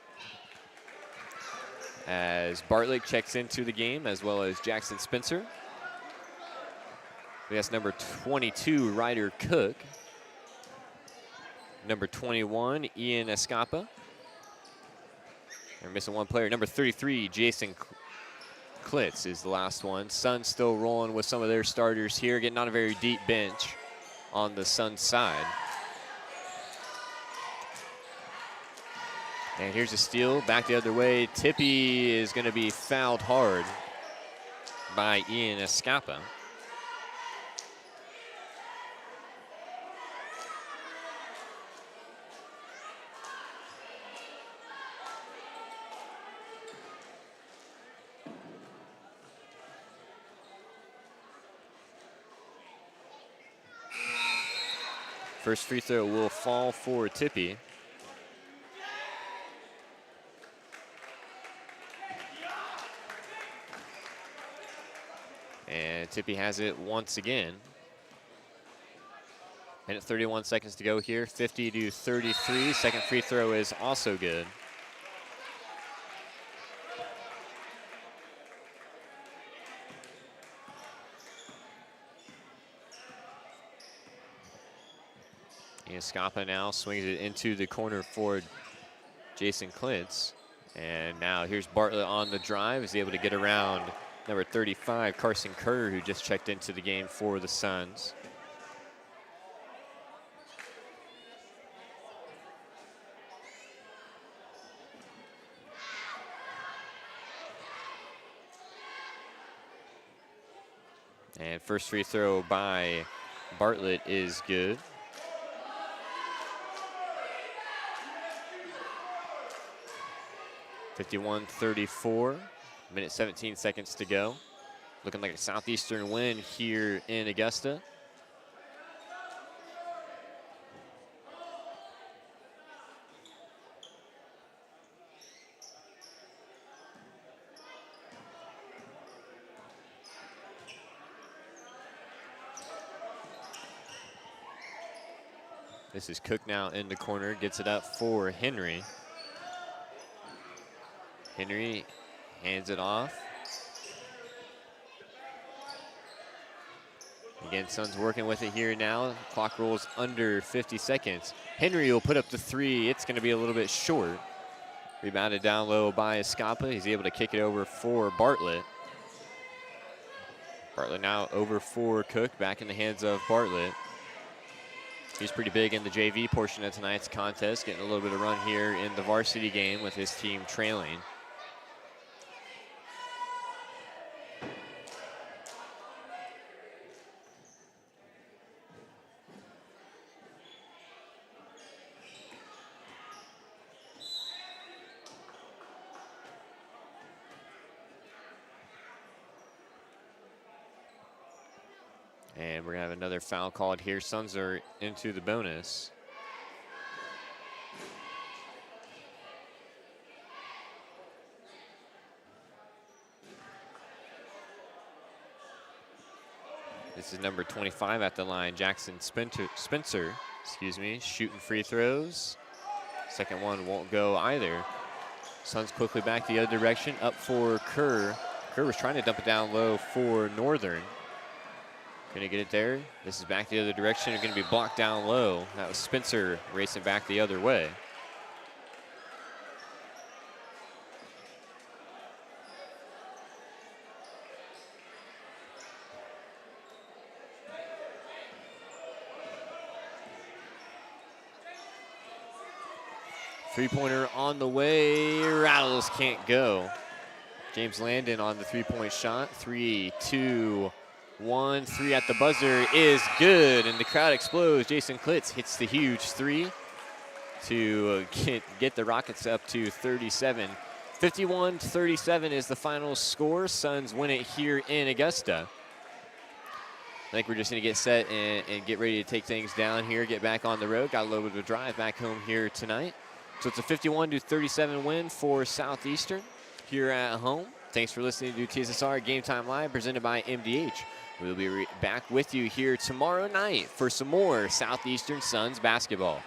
as Bartlett checks into the game, as well as Jackson Spencer. That's number 22, Ryder Cook. Number 21, Ian Escapa. They're missing one player. Number 33, Jason Klitz is the last one. Suns still rolling with some of their starters here, getting on a very deep bench on the Suns side. And here's a steal, back the other way. Tippy is going to be fouled hard by Ian Escapa. First free throw will fall for Tippy. And Tippy has it once again. Minute 31 seconds to go here, 50-33. Second free throw is also good. Escapa now swings it into the corner for Jason Klintz. And now here's Bartlett on the drive. Is able to get around number 35, Carson Kerr, who just checked into the game for the Suns. And first free throw by Bartlett is good. (51-34), minute 17 seconds to go. Looking like a Southeastern win here in Augusta. This is Cook now in the corner, gets it up for Henry. Henry hands it off. Again, Suns working with it here now. Clock rolls under 50 seconds. Henry will put up the three. It's going to be a little bit short. Rebounded down low by Escapa. He's able to kick it over for Bartlett. Bartlett now over for Cook, back in the hands of Bartlett. He's pretty big in the JV portion of tonight's contest, getting a little bit of run here in the varsity game with his team trailing. And we're going to have another foul called here. Suns are into the bonus. This is number 25 at the line, Jackson Spencer, shooting free throws. Second one won't go either. Suns quickly back the other direction, up for Kerr. Kerr was trying to dump it down low for Northern. Gonna get it there. This is back the other direction. It's gonna be blocked down low. That was Spencer racing back the other way. Three-pointer on the way, rattles, can't go. James Landon on the three-point shot. 3, 2, 1. 3 at the buzzer is good, and the crowd explodes. Jason Klitz hits the huge 3 to get the Rockets up to 37. 51-37 is the final score. Suns win it here in Augusta. I think we're just going to get set and get ready to take things down here, get back on the road. Got a little bit of a drive back home here tonight. So it's a 51-37 win for Southeastern here at home. Thanks for listening to TSSR Game Time Live, presented by MDH. We'll be back with you here tomorrow night for some more Southeastern Suns basketball.